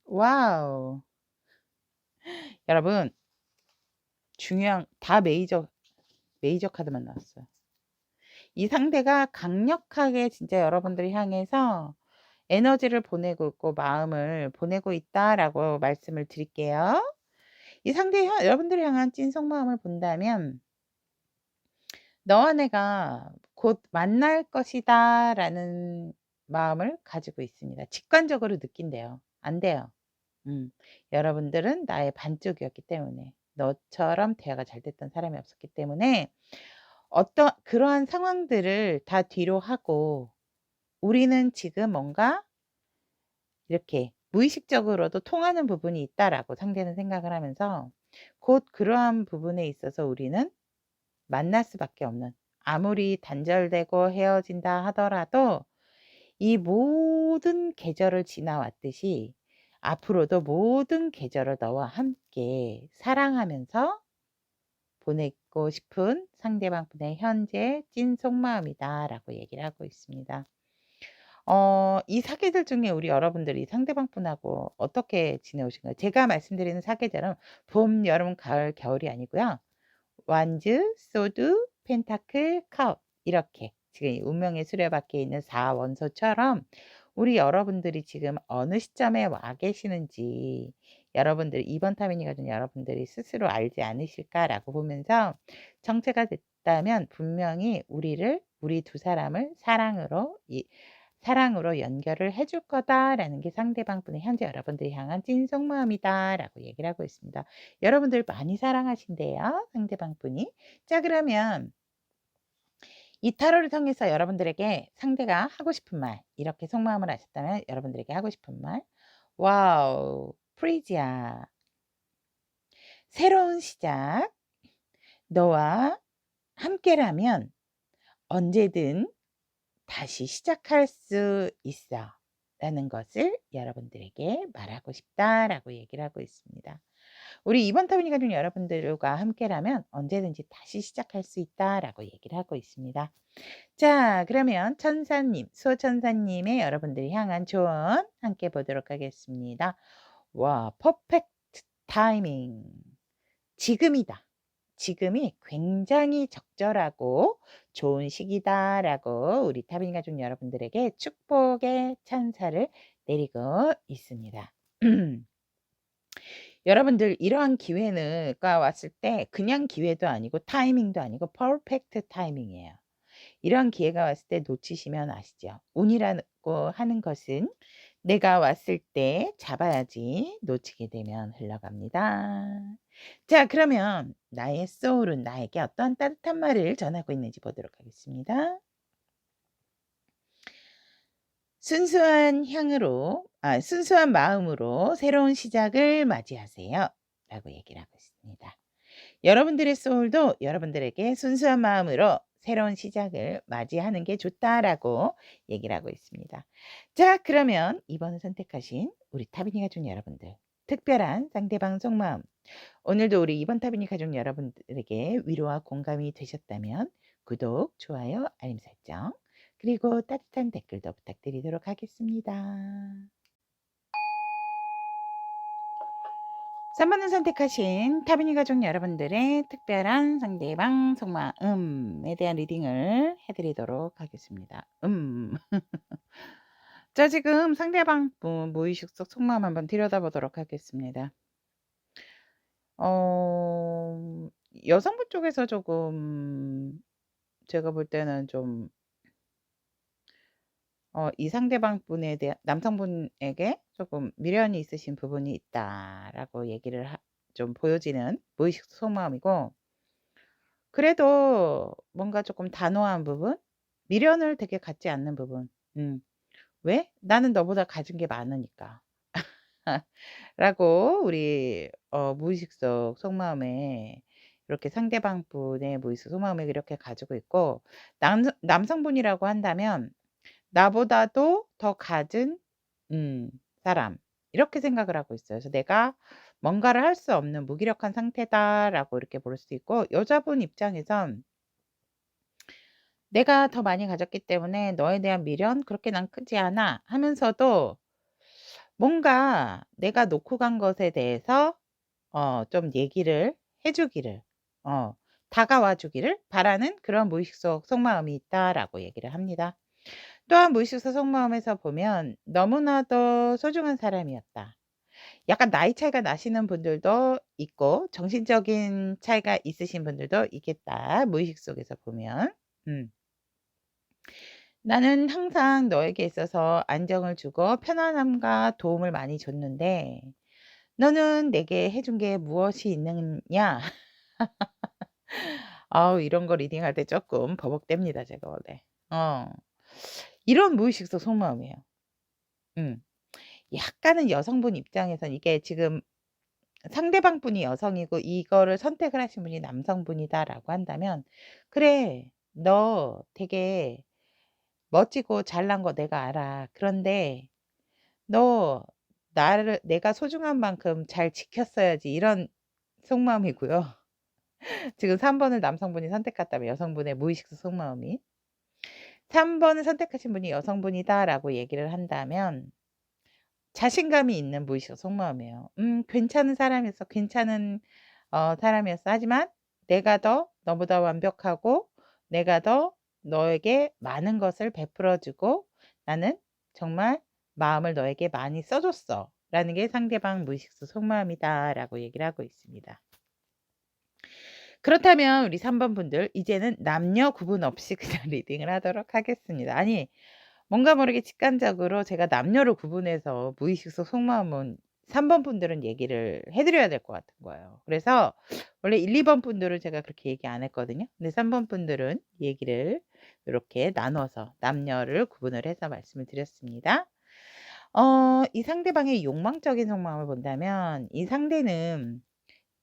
와우. 여러분 중요한 다 메이저 카드만 나왔어요. 이 상대가 강력하게 진짜 여러분들을 향해서 에너지를 보내고 있고 마음을 보내고 있다라고 말씀을 드릴게요. 이 여러분들을 향한 찐 속마음을 본다면 너와 내가 곧 만날 것이다라는 마음을 가지고 있습니다. 직관적으로 느낀대요. 안 돼요. 여러분들은 나의 반쪽이었기 때문에 너처럼 대화가 잘 됐던 사람이 없었기 때문에 어떤 그러한 상황들을 다 뒤로 하고 우리는 지금 뭔가 이렇게 무의식적으로도 통하는 부분이 있다라고 상대는 생각을 하면서 곧 그러한 부분에 있어서 우리는 만날 수밖에 없는, 아무리 단절되고 헤어진다 하더라도 이 모든 계절을 지나왔듯이 앞으로도 모든 계절을 너와 함께 사랑하면서 보내고 싶은 상대방 분의 현재 찐 속마음이다라고 얘기를 하고 있습니다. 이 사계절 중에 우리 여러분들이 상대방 분하고 어떻게 지내오신가요? 제가 말씀드리는 사계절은 봄, 여름, 가을, 겨울이 아니고요. 완즈, 소드, 펜타클, 컵 이렇게 지금 이 운명의 수레바퀴에 있는 4원소처럼 우리 여러분들이 지금 어느 시점에 와 계시는지 여러분들 2번 타민이 가진 여러분들이 스스로 알지 않으실까라고 보면서 정체가 됐다면 분명히 우리 두 사람을 사랑으로 연결을 해줄 거다라는 게 상대방 분의 현재 여러분들이 향한 찐 속마음이다라고 얘기를 하고 있습니다. 여러분들 많이 사랑하신대요, 상대방 분이. 자, 그러면 이 타로를 통해서 여러분들에게 상대가 하고 싶은 말, 이렇게 속마음을 아셨다면 여러분들에게 하고 싶은 말. 와우, 프리지아. 새로운 시작. 너와 함께라면 언제든 다시 시작할 수 있어 라는 것을 여러분들에게 말하고 싶다라고 얘기를 하고 있습니다. 우리 이번 타로니 가족 여러분들과 함께라면 언제든지 다시 시작할 수 있다라고 얘기를 하고 있습니다. 자, 그러면 수호천사님의 여러분들이 향한 조언 함께 보도록 하겠습니다. 와, 퍼펙트 타이밍. 지금이다. 지금이 굉장히 적절하고 좋은 시기다라고 우리 타빈 가족 여러분들에게 축복의 찬사를 내리고 있습니다. 여러분들 이러한 기회가 왔을 때 그냥 기회도 아니고 타이밍도 아니고 퍼펙트 타이밍이에요. 이런 기회가 왔을 때 놓치시면 아시죠? 운이라고 하는 것은 내가 왔을 때 잡아야지 놓치게 되면 흘러갑니다. 자, 그러면 나의 소울은 나에게 어떠한 따뜻한 말을 전하고 있는지 보도록 하겠습니다. 순수한 마음으로 새로운 시작을 맞이하세요. 라고 얘기를 하고 있습니다. 여러분들의 소울도 여러분들에게 순수한 마음으로 새로운 시작을 맞이하는 게 좋다라고 얘기를 하고 있습니다. 자, 그러면 이번을 선택하신 우리 타비니 가족 여러분들, 특별한 상대방 속마음, 오늘도 우리 이번 타비니 가족 여러분들에게 위로와 공감이 되셨다면 구독, 좋아요, 알림 설정, 그리고 따뜻한 댓글도 부탁드리도록 하겠습니다. 3번을 선택하신 타비니 가족 여러분들의 특별한 상대방 속마음에 대한 리딩을 해드리도록 하겠습니다. 자, 지금 상대방 분 무의식 속 속마음 한번 들여다보도록 하겠습니다. 여성분 쪽에서 조금 제가 볼 때는 좀 이 상대방 분에 대한 남성분에게 조금 미련이 있으신 부분이 있다라고 얘기를 좀 보여지는 무의식 속마음이고, 그래도 뭔가 조금 단호한 부분, 미련을 되게 갖지 않는 부분. 왜? 나는 너보다 가진 게 많으니까. 라고 우리 무의식 속 속마음에 이렇게 상대방 분의 무의식 속마음에 이렇게 가지고 있고, 남성분이라고 한다면 나보다도 더 갖은 사람, 이렇게 생각을 하고 있어요. 그래서 '내가 뭔가를 할 수 없는 무기력한 상태다.'라고 이렇게 볼 수 있고, 여자분 입장에선 '내가 더 많이 가졌기 때문에 너에 대한 미련 그렇게 난 크지 않아.' 하면서도 뭔가 내가 놓고 간 것에 대해서 좀 얘기를 해 주기를, 어 다가와 주기를 바라는 그런 무의식 속 속마음이 있다라고 얘기를 합니다. 또한 무의식 속 속마음에서 보면 '너무나도 소중한 사람이었다.' 약간 나이 차이가 나시는 분들도 있고 정신적인 차이가 있으신 분들도 있겠다, 무의식 속에서 보면. 음. '나는 항상 너에게 있어서 안정을 주고 편안함과 도움을 많이 줬는데 너는 내게 해준 게 무엇이 있느냐?' 아우, 이런 거 리딩할 때 쪼끔 버벅댑니다 제가 원래. 이런 무의식 속 속마음이에요. 음. 약간은 여성분 입장에선 이게 지금 상대방 분이 여성이고 이거를 선택을 하신 분이 남성분이다라고 한다면 '그래, 너 되게 멋지고 잘난 거 내가 알아. 그런데 너 나를 내가 소중한 만큼 잘 지켰어야지.' 이런 속마음이고요. 지금 3 번을 남성분이 선택했다면 여성분의 무의식 속마음이, 3 번을 선택하신 분이 여성분이다라고 얘기를 한다면 자신감이 있는 무의식 속마음이에요. 괜찮은 사람이었어. 괜찮은 사람이었어. 하지만 내가 더 너보다 완벽하고 내가 더 너에게 많은 것을 베풀어 주고 나는 정말 마음을 너에게 많이 써 줬어.'라는 게 상대방 무의식 속마음이다라고 얘기를 하고 있습니다. 그렇다면 우리 3번 분들 이제는 남녀 구분 없이 그냥 리딩을 하도록 하겠습니다. 아니, 뭔가 모르게 직관적으로 제가 남녀를 구분해서 무의식 속 속마음은 3번 분들은 얘기를 해 드려야 될 것 같은 거예요. 그래서 원래 1-2번 분들은 제가 그렇게 얘기 안 했거든요. 근데 3번 분들은 얘기를 요렇게 나눠서 남녀를 구분을 해서 말씀을 드렸습니다. 이 상대방의 욕망적인 속마음을 본다면 이 상대는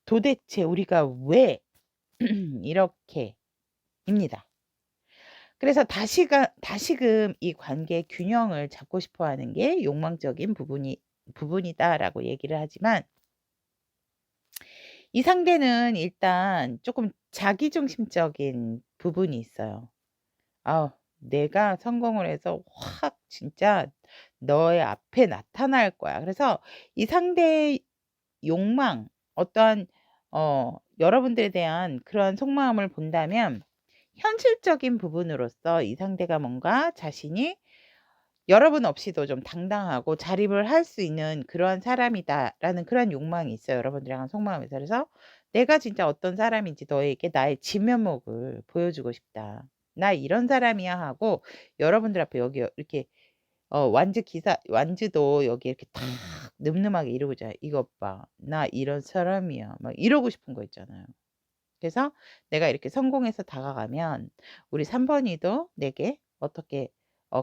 '도대체 우리가 왜 이렇게' 입니다. 그래서 다시금 이 관계의 균형을 잡고 싶어 하는 게 욕망적인 부분이다라고 얘기를 하지만, 이 상대는 일단 쪼끔 자기중심적인 부분이 있어요. '아, 내가 성공을 해서 확 진짜 너의 앞에 나타날 거야.' 그래서 이 상대의 욕망, 어떠한 여러분들에 대한 그런 속마음을 본다면 현실적인 부분으로서 이 상대가 뭔가 자신이 여러분 없이도 좀 당당하고 자립을 할 수 있는 그러한 사람이다라는 그런 욕망이 있어요, 여러분들이랑 한 속마음에서. 그래서 '내가 진짜 어떤 사람인지 너에게 나의 진면목을 보여주고 싶다. 나 이런 사람이야.' 하고 여러분들 앞에 여기 이렇게 완주도 여기 이렇게 탁 늠름하게 이러고 있잖아요. "이것 봐. 나 이런 사람이야." 막 이러고 싶은 거 있잖아요. 그래서 '내가 이렇게 성공해서 다가가면 우리 3 번이도 내게 어떻게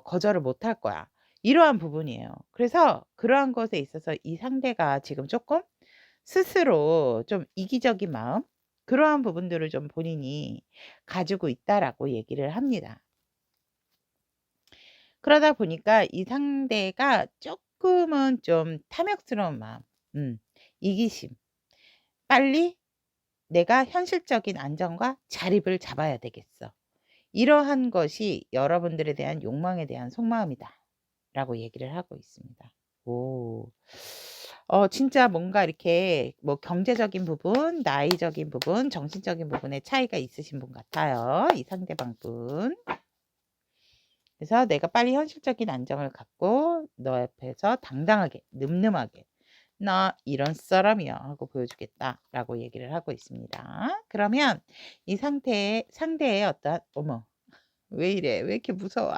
거절을 못 할 거야.' 이러한 부분이에요. 그래서 그러한 것에 있어서 이 상대가 지금 쪼끔 스스로 좀 이기적인 마음, 그러한 부분들을 좀 본인이 가지고 있다라고 얘기를 합니다. 그러다 보니까 이 상대가 쪼끔은 좀 탐욕스러운 마음, 음 이기심, 빨리 내가 현실적인 안정과 자립을 잡아야 되겠어. 이러한 것이 여러분들에 대한 욕망에 대한 속마음이다라고 얘기를 하고 있습니다. 오. 진짜 뭔가 이렇게 뭐 경제적인 부분, 나이적인 부분, 정신적인 부분에 차이가 있으신 분 같아요, 이 상대방 분. 그래서 내가 빨리 현실적인 안정을 갖고 너 옆에서 당당하게 늠름하게 '나 이런 사람이야.' 하고 보여주겠다라고 얘기를 하고 있습니다. 그러면 이 상대의 어떤 어머, 왜 이래? 왜 이렇게 무서워?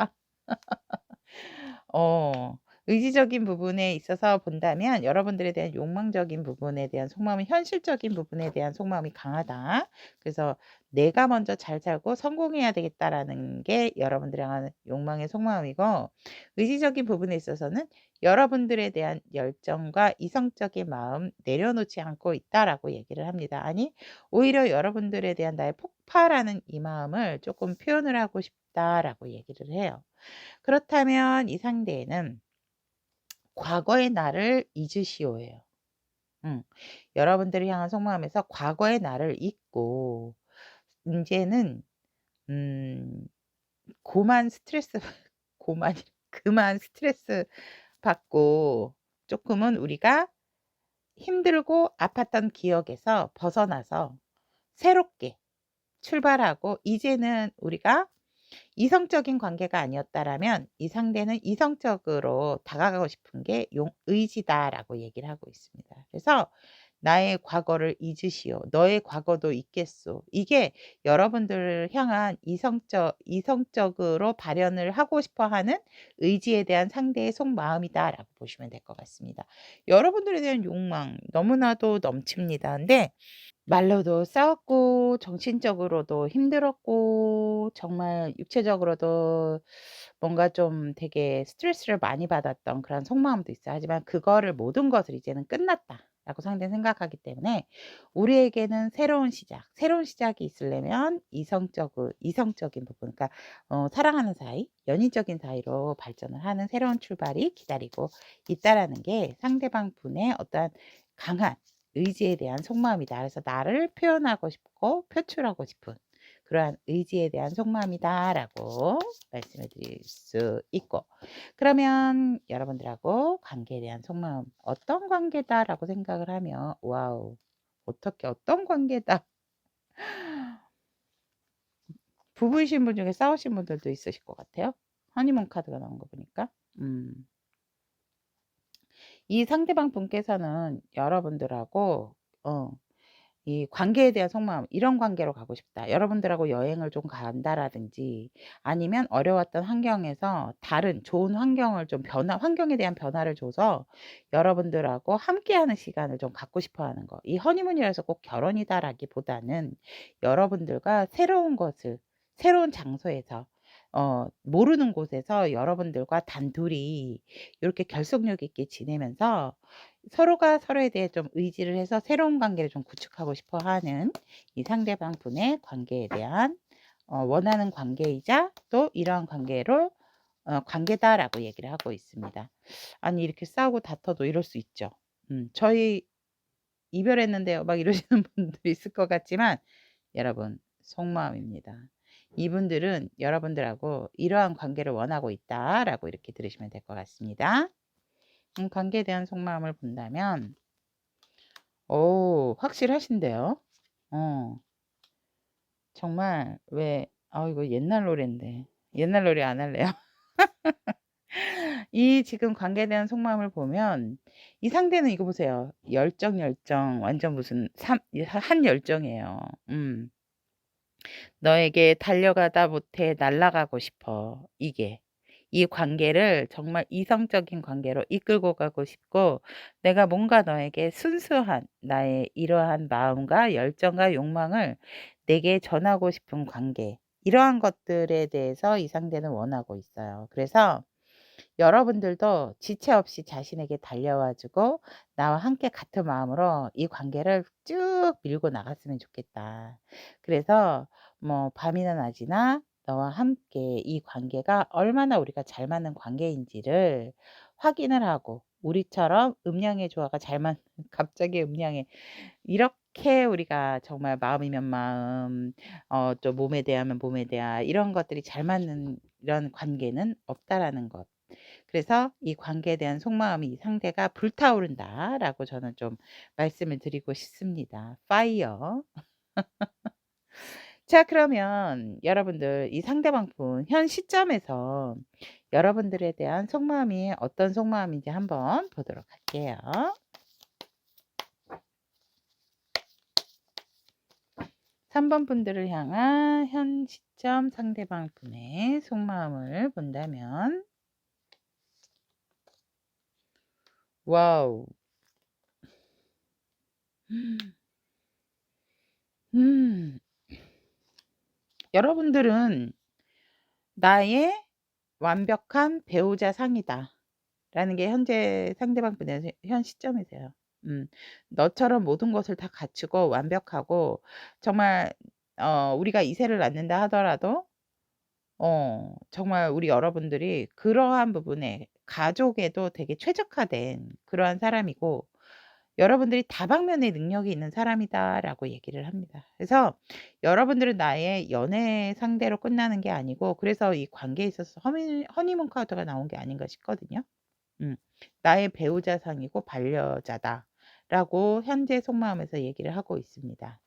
어. 의지적인 부분에 있어서 본다면 여러분들에 대한 욕망적인 부분에 대한 속마음이 현실적인 부분에 대한 속마음이 강하다. 그래서 '내가 먼저 잘 살고 성공해야 되겠다.'라는 게 여러분들이 향한 욕망의 속마음이고, 의지적인 부분에 있어서는 여러분들에 대한 열정과 이성적인 마음 내려놓지 않고 있다라고 얘기를 합니다. 아니, 오히려 여러분들에 대한 나의 폭발하는 이 마음을 조금 표현을 하고 싶다라고 얘기를 해요. 그렇다면 이 상대에는 과거의 나를 잊으시오예요. 음. 여러분들을 향한 속마음에서 과거의 나를 잊고 인제는 음 고만 스트레스 고만이 그만 스트레스 받고 쪼끔은 우리가 힘들고 아팠던 기억에서 벗어나서 새롭게 출발하고, 이제는 우리가 이성적인 관계가 아니었다라면 이 상대는 이성적으로 다가가고 싶은 게 의지다라고 얘기를 하고 있습니다. 그래서 "나의 과거를 잊으시오. 너의 과거도 있겠소." 이게 여러분들을 향한 이성적으로 발현을 하고 싶어 하는 의지에 대한 상대의 속마음이다라고 보시면 될 것 같습니다. 여러분들에 대한 욕망 너무나도 넘칩니다. 근데 말로도 싸웠고 정신적으로도 힘들었고 정말 육체적으로도 뭔가 좀 되게 스트레스를 많이 받았던 그런 속마음도 있어요. 하지만 그거를 모든 것을 이제는 끝났다라고 상대는 생각하기 때문에 우리에게는 새로운 시작이 있으려면 이성적인 부분, 그러니까 사랑하는 사이, 연인적인 사이로 발전을 하는 새로운 출발이 기다리고 있다라는 게 상대방 분의 어떠한 강한 의지에 대한 속마음이다. 그래서 나를 표현하고 싶고 표출하고 싶은 그러한 의지에 대한 속마음이다라고 말씀을 드릴 수 있고, 그러면 여러분들하고 관계에 대한 속마음 어떤 관계다라고 생각을 하면, 와우, 어떻게 어떤 관계다. 부부이신 분 중에 싸우신 분들도 있으실 것 같아요. 허니문 카드가 나온 거 보니까. 이 상대방 분께서는 여러분들하고 어 이 관계에 대한 속마음, '이런 관계로 가고 싶다.' 여러분들하고 여행을 좀 간다라든지, 아니면 어려웠던 환경에서 다른 좋은 환경을 좀 환경에 대한 변화를 줘서 여러분들하고 함께하는 시간을 좀 갖고 싶어 하는 거. 이 허니문이라 해서 꼭 결혼이다라기보다는 여러분들과 새로운 장소에서 모르는 곳에서 여러분들과 단둘이 요렇게 결속력 있게 지내면서 서로가 서로에 대해 좀 의지를 해서 새로운 관계를 좀 구축하고 싶어 하는 이 상대방 분의 관계에 대한 원하는 관계이자 또 이러한 관계다라고 얘기를 하고 있습니다. 아니, 이렇게 싸우고 다퉈도 이럴 수 있죠. "저희 이별했는데요." 막 이러시는 분들이 있을 것 같지만 여러분, 속마음입니다. 이분들은 여러분들하고 이러한 관계를 원하고 있다라고 이렇게 들으시면 될 것 같습니다. 관계에 대한 속마음을 본다면 확실하신데요. 어 정말 왜, 이거 옛날 노랜데 옛날 노래 안 할래요. 이 지금 관계에 대한 속마음을 보면 이 상대는 이거 보세요. 열정 완전 무슨 한 열정이에요. "너에게 달려가다 못해 날아가고 싶어." 이게. 이 관계를 정말 이성적인 관계로 이끌고 가고 싶고, 내가 뭔가 너에게 순수한 나의 이러한 마음과 열정과 욕망을 내게 전하고 싶은 관계, 이러한 것들에 대해서 이 상대는 원하고 있어요. 그래서 여러분들도 지체 없이 자신에게 달려와 주고 나와 함께 같은 마음으로 이 관계를 쭉 밀고 나갔으면 좋겠다. 그래서 뭐 밤이나 낮이나 너와 함께 이 관계가 얼마나 우리가 잘 맞는 관계인지를 확인을 하고, 우리처럼 음양의 조화가 잘 맞는 갑자기 음양의 이렇게 우리가 정말 마음이면 마음, 또 몸에 대하면 몸에 대하 이런 것들이 잘 맞는 이런 관계는 없다라는 것. 그래서 이 관계에 대한 속마음이 이 상대가 불타오른다라고 저는 좀 말씀을 드리고 싶습니다. 파이어. 자, 그러면 여러분들 이 상대방 분 현 시점에서 여러분들에 대한 속마음이 어떤 속마음인지 한번 보도록 할게요. 3번 분들을 향한 현 시점 상대방 분의 속마음을 본다면 와우. 음. 여러분들은 '나의 완벽한 배우자 상이다.'라는 게 현재 상대방분의 현 시점이세요. 음. 너처럼 모든 것을 다 갖추고 완벽하고 정말 우리가 이세를 낳는다 하더라도 정말 우리 여러분들이 그러한 부분에 가족에도 되게 최적화된 그러한 사람이고 여러분들이 다방면의 능력이 있는 사람이다라고 얘기를 합니다. 그래서 여러분들은 나의 연애 상대로 끝나는 게 아니고 그래서 이 관계에 있어서 허니문 카드가 나온 게 아닌가 싶거든요. 음. 나의 배우자상이고 반려자다라고 현재 속마음에서 얘기를 하고 있습니다.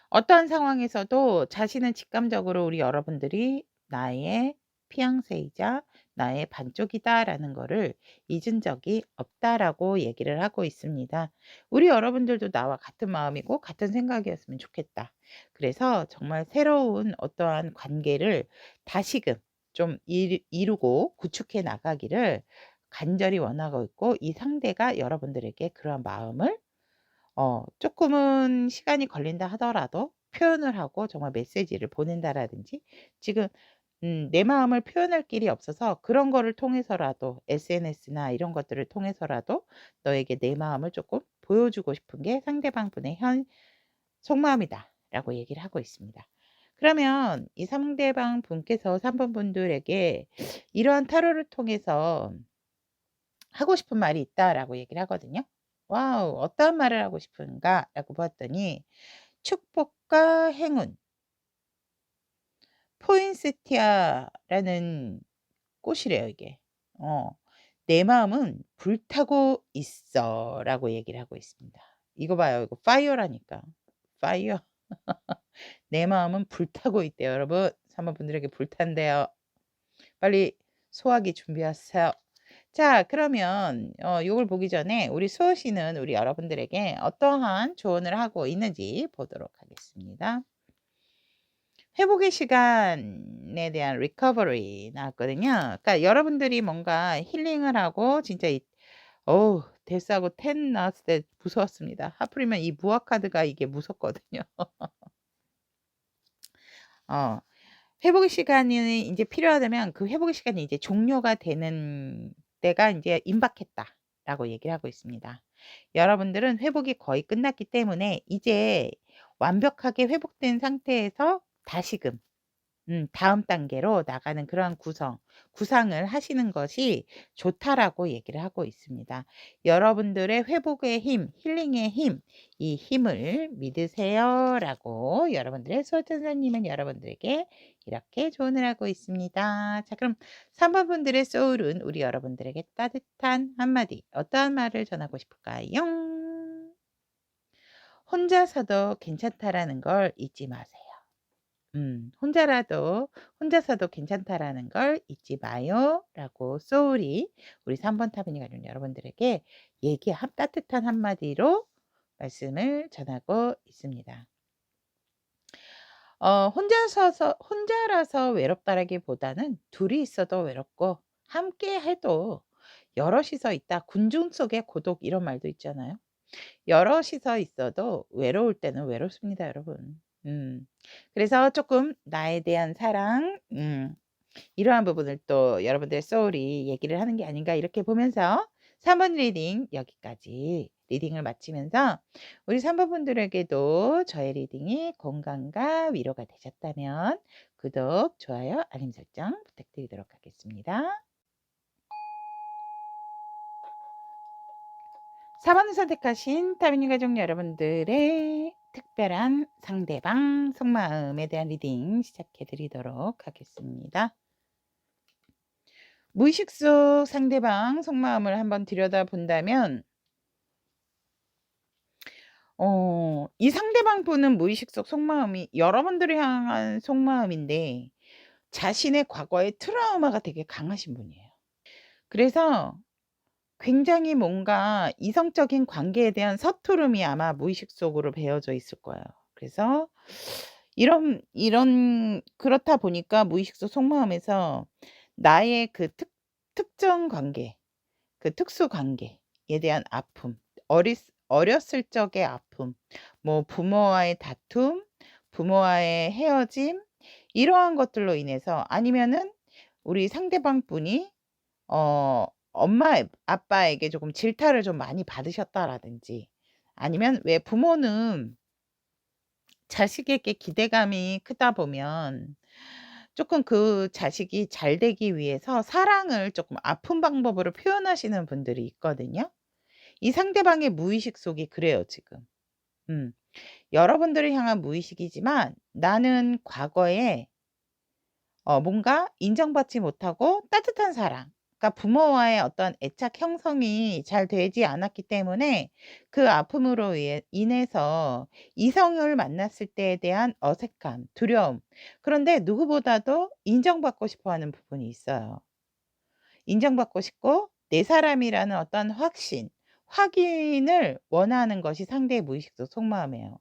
어떠한 상황에서도 자신은 직감적으로 우리 여러분들이 나의 피앙세이자 나의 반쪽이다라는 거를 잊은 적이 없다라고 얘기를 하고 있습니다. 우리 여러분들도 나와 같은 마음이고 같은 생각이었으면 좋겠다. 그래서 정말 새로운 어떠한 관계를 다시금 좀 이루고 구축해 나가기를 간절히 원하고 있고 이 상대가 여러분들에게 그러한 마음을 쪼끔은 시간이 걸린다 하더라도 표현을 하고 정말 메시지를 보낸다라든지 지금 내 마음을 표현할 길이 없어서 그런 거를 통해서라도 SNS나 이런 것들을 통해서라도 너에게 내 마음을 쪼끔 보여주고 싶은 게 상대방 분의 현 속마음이다라고 얘기를 하고 있습니다. 그러면 이 상대방 분께서 3번 분들에게 이러한 타로를 통해서 하고 싶은 말이 있다라고 얘기를 하거든요. 와우, 어떠한 말을 하고 싶은가라고 봤더니 축복과 행운, 포인세티아라는 꽃이래요, 이게. 어, 내 마음은 불타고 있어라고 얘기를 하고 있습니다. 이거 봐요, 이거 파이어라니까. 파이어. 내 마음은 불타고 있대요, 여러분. 3번 분들에게 불탄대요. 빨리 소화기 준비하세요. 자, 그러면 요걸 보기 전에 우리 수호 씨는 우리 여러분들에게 어떠한 조언을 하고 있는지 보도록 하겠습니다. 회복의 시간에 대한 리커버리 나왔거든요. 그러니까 여러분들이 뭔가 힐링을 하고 진짜 어우 데스하고 10 나왔을 때 무서웠습니다. 하필이면 이 무화 카드가 이게 무섭거든요. 어. 회복의 시간이 인제 필요하다면 그 회복의 시간이 이제 종료가 되는 때가 인제 임박했다라고 얘기를 하고 있습니다. 여러분들은 회복이 거의 끝났기 때문에 이제 완벽하게 회복된 상태에서 다시금 다음 단계로 나가는 그러한 구상을 하시는 것이 좋다라고 얘기를 하고 있습니다. 여러분들의 회복의 힘, 힐링의 힘, 이 힘을 믿으세요라고 여러분들의 소천사님은 여러분들에게 이렇게 조언을 하고 있습니다. 자, 그럼 3번 분들의 소울은 우리 여러분들에게 따뜻한 한마디, 어떠한 말을 전하고 싶을까요? 혼자서도 괜찮다라는 걸 잊지 마세요. 혼자서도 괜찮다라는 걸 잊지 마요라고 소울이 우리 3번 타빈이 가진 여러분들에게 따뜻한 한마디로 말씀을 전하고 있습니다. 혼자라서 외롭다라기보다는 둘이 있어도 외롭고 함께 해도 여럿이서 있다 군중 속의 고독 이런 말도 있잖아요. 여럿이서 있어도 외로울 때는 외롭습니다, 여러분. 그래서 조금 나에 대한 사랑 이러한 부분을 또 여러분들의 소울이 얘기를 하는 게 아닌가 이렇게 보면서 3번 리딩 여기까지 리딩을 마치면서 우리 3번 분들에게도 저의 리딩이 공감과 위로가 되셨다면 구독, 좋아요, 알림 설정 부탁드리도록 하겠습니다. 4 번을 선택하신 타민이 가족 여러분들의 특별한 상대방 속마음에 대한 리딩 시작해 드리도록 하겠습니다. 무의식 속 상대방 속마음을 한번 들여다본다면 이 상대방 분은 무의식 속 속마음이 여러분들을 향한 속마음인데 자신의 과거의 트라우마가 되게 강하신 분이에요. 그래서 굉장히 뭔가 이성적인 관계에 대한 서투름이 아마 무의식 속으로 배어져 있을 거예요. 그래서 그렇다 보니까 무의식 속 속마음에서 나의 그 특정 관계 그 특수 관계에 대한 아픔, 어렸을 적의 아픔, 뭐 부모와의 다툼, 부모와의 헤어짐 이러한 것들로 인해서 아니면은 우리 상대방 분이 엄마 아빠에게 조금 질타를 좀 많이 받으셨다라든지 아니면 왜 부모는 자식에게 기대감이 크다 보면 조금 그 자식이 잘 되기 위해서 사랑을 조금 아픈 방법으로 표현하시는 분들이 있거든요. 이 상대방의 무의식 속이 그래요 지금. 음. 여러분들을 향한 무의식이지만 나는 과거에 뭔가 인정받지 못하고 따뜻한 사랑, 그러니까 부모와의 어떤 애착 형성이 잘 되지 않았기 때문에 그 아픔으로 인해서 이성을 만났을 때에 대한 어색함, 두려움. 그런데 누구보다도 인정받고 싶어 하는 부분이 있어요. 인정받고 싶고 내 사람이라는 어떤 확인을 원하는 것이 상대의 무의식적 속마음이에요.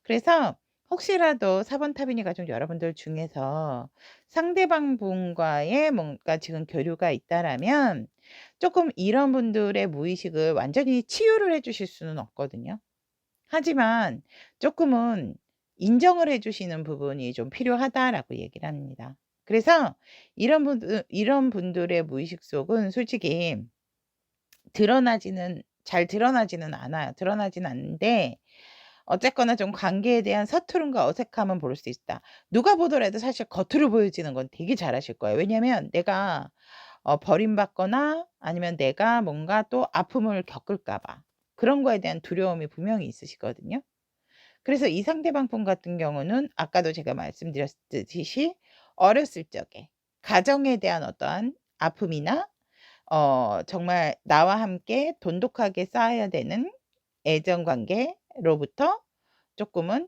그래서 혹시라도 4번 타비니가 좀 여러분들 중에서 상대방 분과의 뭔가 지금 교류가 있다라면 조금 이런 분들의 무의식을 완전히 치유를 해 주실 수는 없거든요. 하지만 조금은 인정을 해 주시는 부분이 좀 필요하다라고 얘기를 합니다. 그래서 이런 분들의 무의식 속은 솔직히 잘 드러나지는 않아요. 드러나지는 않는데 어쨌거나 좀 관계에 대한 서투름과 어색함은 볼 수 있다. 누가 보더라도 사실 겉으로 보여지는 건 되게 잘하실 거예요. 왜냐면 내가 버림받거나 아니면 내가 뭔가 또 아픔을 겪을까 봐 그런 거에 대한 두려움이 분명히 있으시거든요. 그래서 이 상대방 분 같은 경우는 아까도 제가 말씀드렸듯이 어렸을 적에 가정에 대한 어떠한 아픔이나 정말 나와 함께 돈독하게 쌓아야 되는 애정 관계로부터 쪼끔은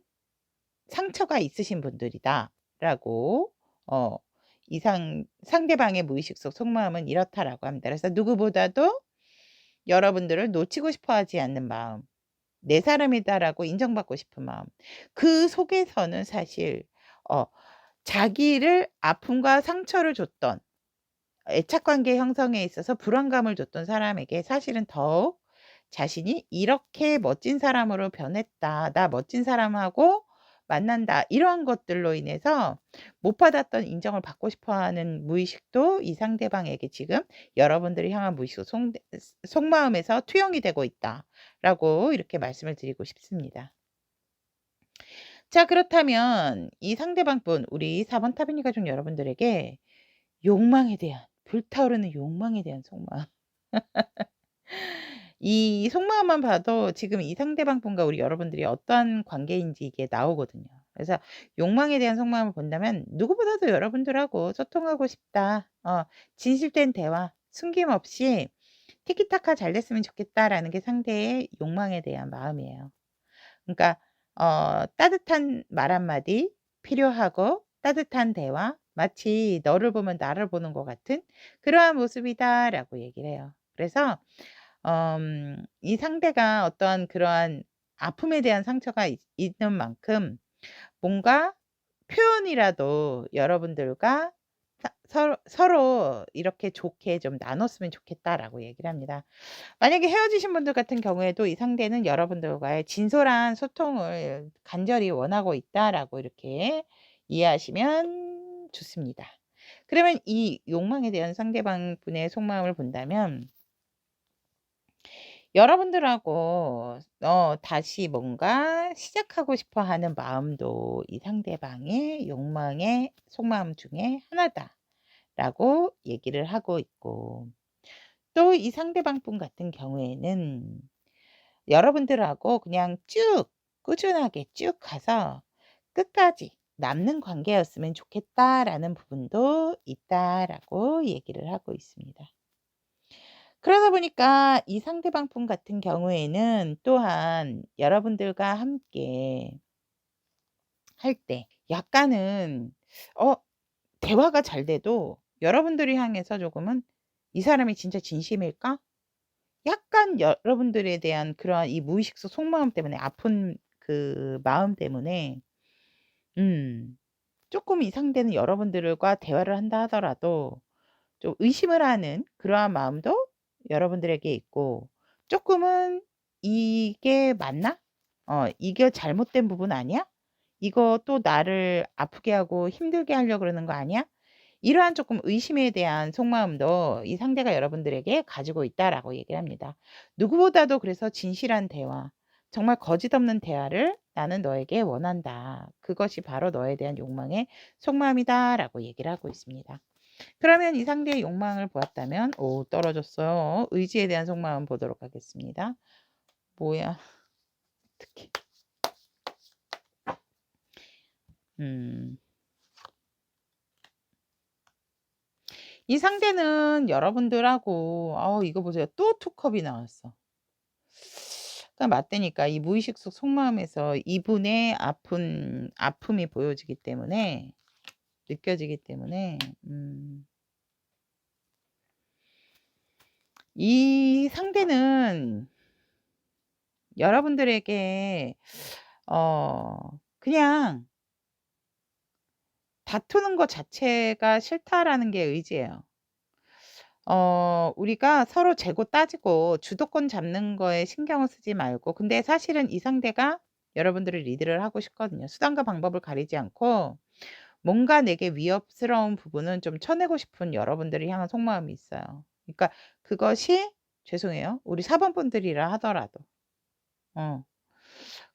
상처가 있으신 분들이다라고 어 상대방의 무의식 속 속마음은 이렇다라고 합니다. 그래서 누구보다도 여러분들을 놓치고 싶어 하지 않는 마음, '내 사람이다.'라고 인정받고 싶은 마음. 그 속에서는 사실 어 자기를 아픔과 상처를 줬던 애착 관계 형성에 있어서 불안감을 줬던 사람에게 사실은 더욱 자신이 '이렇게 멋진 사람으로 변했다. 나 멋진 사람하고 만난다.' 이러한 것들로 인해서 못 받았던 인정을 받고 싶어 하는 무의식도 이 상대방에게 지금 여러분들을 향한 무의식 속마음에서 투영이 되고 있다라고 이렇게 말씀을 드리고 싶습니다. 자 그렇다면 이 상대방분 우리 4번 타비니 가족 여러분들에게 욕망에 대한 불타오르는 욕망에 대한 속마음. 이 속마음만 봐도 지금 이 상대방 분과 우리 여러분들이 어떠한 관계인지 이게 나오거든요. 그래서 욕망에 대한 속마음을 본다면 '누구보다도 여러분들하고 소통하고 싶다. 진실된 대화, 숨김없이 티키타카 잘 됐으면 좋겠다.'라는 게 상대의 욕망에 대한 마음이에요. 그러니까 따뜻한 말 한마디 필요하고 따뜻한 대화 마치 너를 보면 나를 보는 것 같은 그러한 모습이다라고 얘기를 해요. 그래서 이 상대가 어떠한 그러한 아픔에 대한 상처가 있는 만큼 뭔가 표현이라도 여러분들과 서로 이렇게 좋게 좀 나눴으면 좋겠다라고 얘기를 합니다. 만약에 헤어지신 분들 같은 경우에도 이 상대는 여러분들과의 진솔한 소통을 간절히 원하고 있다라고 이렇게 이해하시면 좋습니다. 그러면 이 욕망에 대한 상대방 분의 속마음을 본다면 여러분들하고 다시 뭔가 시작하고 싶어 하는 마음도 이 상대방의 욕망의 속마음 중에 하나다라고 얘기를 하고 있고 또 이 상대방 분 같은 경우에는 여러분들하고 그냥 쭉 꾸준하게 쭉 가서 끝까지 남는 관계였으면 좋겠다라는 부분도 있다라고 얘기를 하고 있습니다. 그러다 보니까 이 상대방 분 같은 경우에는 또한 여러분들과 함께 할 때 약간은 어 대화가 잘 돼도 여러분들을 향해서 조금은 '이 사람이 진짜 진심일까?' 약간 여러분들에 대한 그러한 이 무의식 속 속마음 때문에 아픈 그 마음 때문에 음 쪼끔 이 상대는 여러분들과 대화를 한다 하더라도 좀 의심을 하는 그러한 마음도 여러분들에게 있고 쪼끔은 '이게 맞나? 이게 잘못된 부분 아니야? 이거 또 나를 아프게 하고 힘들게 하려고 그러는 거 아니야?' 이러한 쪼끔 의심에 대한 속마음도 이 상대가 여러분들에게 가지고 있다라고 얘기를 합니다. 누구보다도 그래서 진실한 대화, 정말 거짓 없는 대화를 "나는 너에게 원한다. 그것이 바로 너에 대한 욕망의 속마음이다."라고 얘기를 하고 있습니다. 그러면 이 상대의 욕망을 보았다면 오 떨어졌어요. 의지에 대한 속마음 보도록 하겠습니다. 뭐야 어떡해. 음. 이 상대는 여러분들하고 이거 보세요. 또 투컵이 나왔어. 그러니까 맞다니까 이 무의식 속 속마음에서 이분의 아픔이 보여지기 때문에 느껴지기 때문에 이 상대는 여러분들에게 그냥 다투는 것 자체가 싫다라는 게 의지예요. 우리가 서로 재고 따지고 주도권 잡는 거에 신경을 쓰지 말고 근데 사실은 이 상대가 여러분들을 리드를 하고 싶거든요. 수단과 방법을 가리지 않고 뭔가 내게 위협스러운 부분은 좀 쳐내고 싶은 여러분들을 향한 속마음이 있어요. 그러니까 그것이 죄송해요. 우리 사번분들이라 하더라도. 어.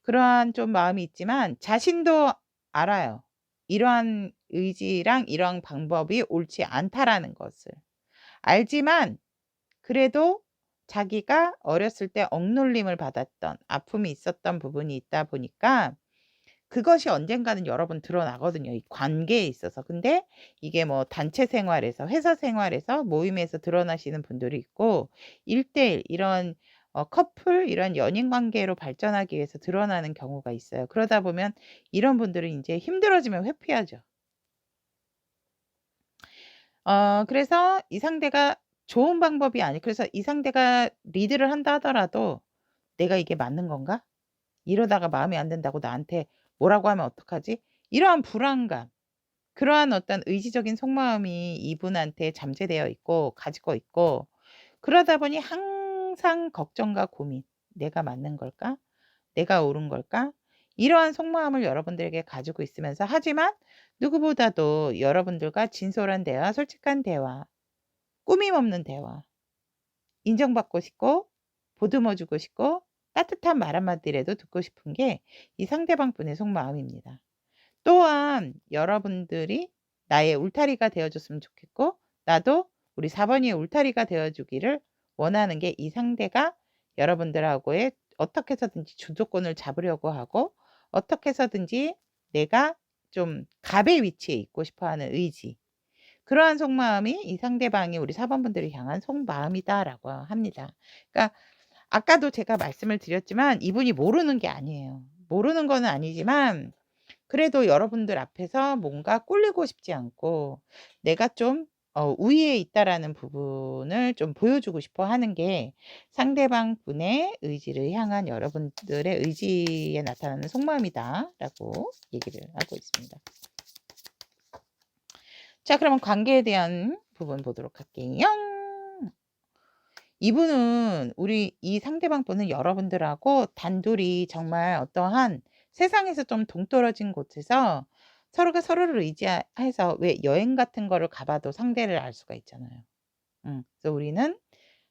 그러한 좀 마음이 있지만 자신도 알아요. 이러한 의지랑 이러한 방법이 옳지 않다라는 것을. 알지만 그래도 자기가 어렸을 때 억눌림을 받았던 아픔이 있었던 부분이 있다 보니까 그것이 언젠가는 여러 번 드러나거든요, 이 관계에 있어서. 근데 이게 뭐 단체 생활에서 회사 생활에서 모임에서 드러나시는 분들이 있고 1대1 이런 커플 이런 연인 관계로 발전하기 위해서 드러나는 경우가 있어요. 그러다 보면 이런 분들은 인제 힘들어지면 회피하죠. 그래서 이 상대가 좋은 방법이 그래서 이 상대가 리드를 한다 하더라도 '내가 이게 맞는 건가? 이러다가 마음에 안 든다고 나한테 뭐라고 하면 어떡하지?' 이러한 불안감 그러한 어떤 의지적인 속마음이 이분한테 잠재되어 있고 가지고 있고 그러다 보니 항상 걱정과 고민. '내가 맞는 걸까? 내가 옳은 걸까?' 이러한 속마음을 여러분들에게 가지고 있으면서 하지만 누구보다도 여러분들과 진솔한 대화, 솔직한 대화, 꾸밈 없는 대화, 인정받고 싶고 보듬어 주고 싶고 따뜻한 말 한마디라도 듣고 싶은 게 이 상대방 분의 속마음입니다. 또한 여러분들이 나의 울타리가 되어 줬으면 좋겠고 나도 우리 4 번이의 울타리가 되어 주기를 원하는 게 이 상대가 여러분들하고의 어떻게 해서든지 주도권을 잡으려고 하고 어떻게 해서든지 내가 좀 갑의 위치에 있고 싶어 하는 의지. 그러한 속마음이 이 상대방이 우리 4 번분들을 향한 속마음이다라고 합니다. 그러니까 아까도 제가 말씀을 드렸지만 이분이 모르는 게 아니에요. 모르는 거는 아니지만 그래도 여러분들 앞에서 뭔가 꿀리고 싶지 않고 내가 좀 우위에 있다라는 부분을 좀 보여주고 싶어 하는 게 상대방 분의 의지를 향한 여러분들의 의지에 나타나는 속마음이다라고 얘기를 하고 있습니다. 자 그러면 관계에 대한 부분 보도록 할게요. 이분은 우리 이 상대방 분은 여러분들하고 단둘이 정말 어떠한 세상에서 좀 동떨어진 곳에서 서로가 서로를 의지해서 왜 여행 같은 거를 가 봐도 상대를 알 수가 있잖아요. 그래서 우리는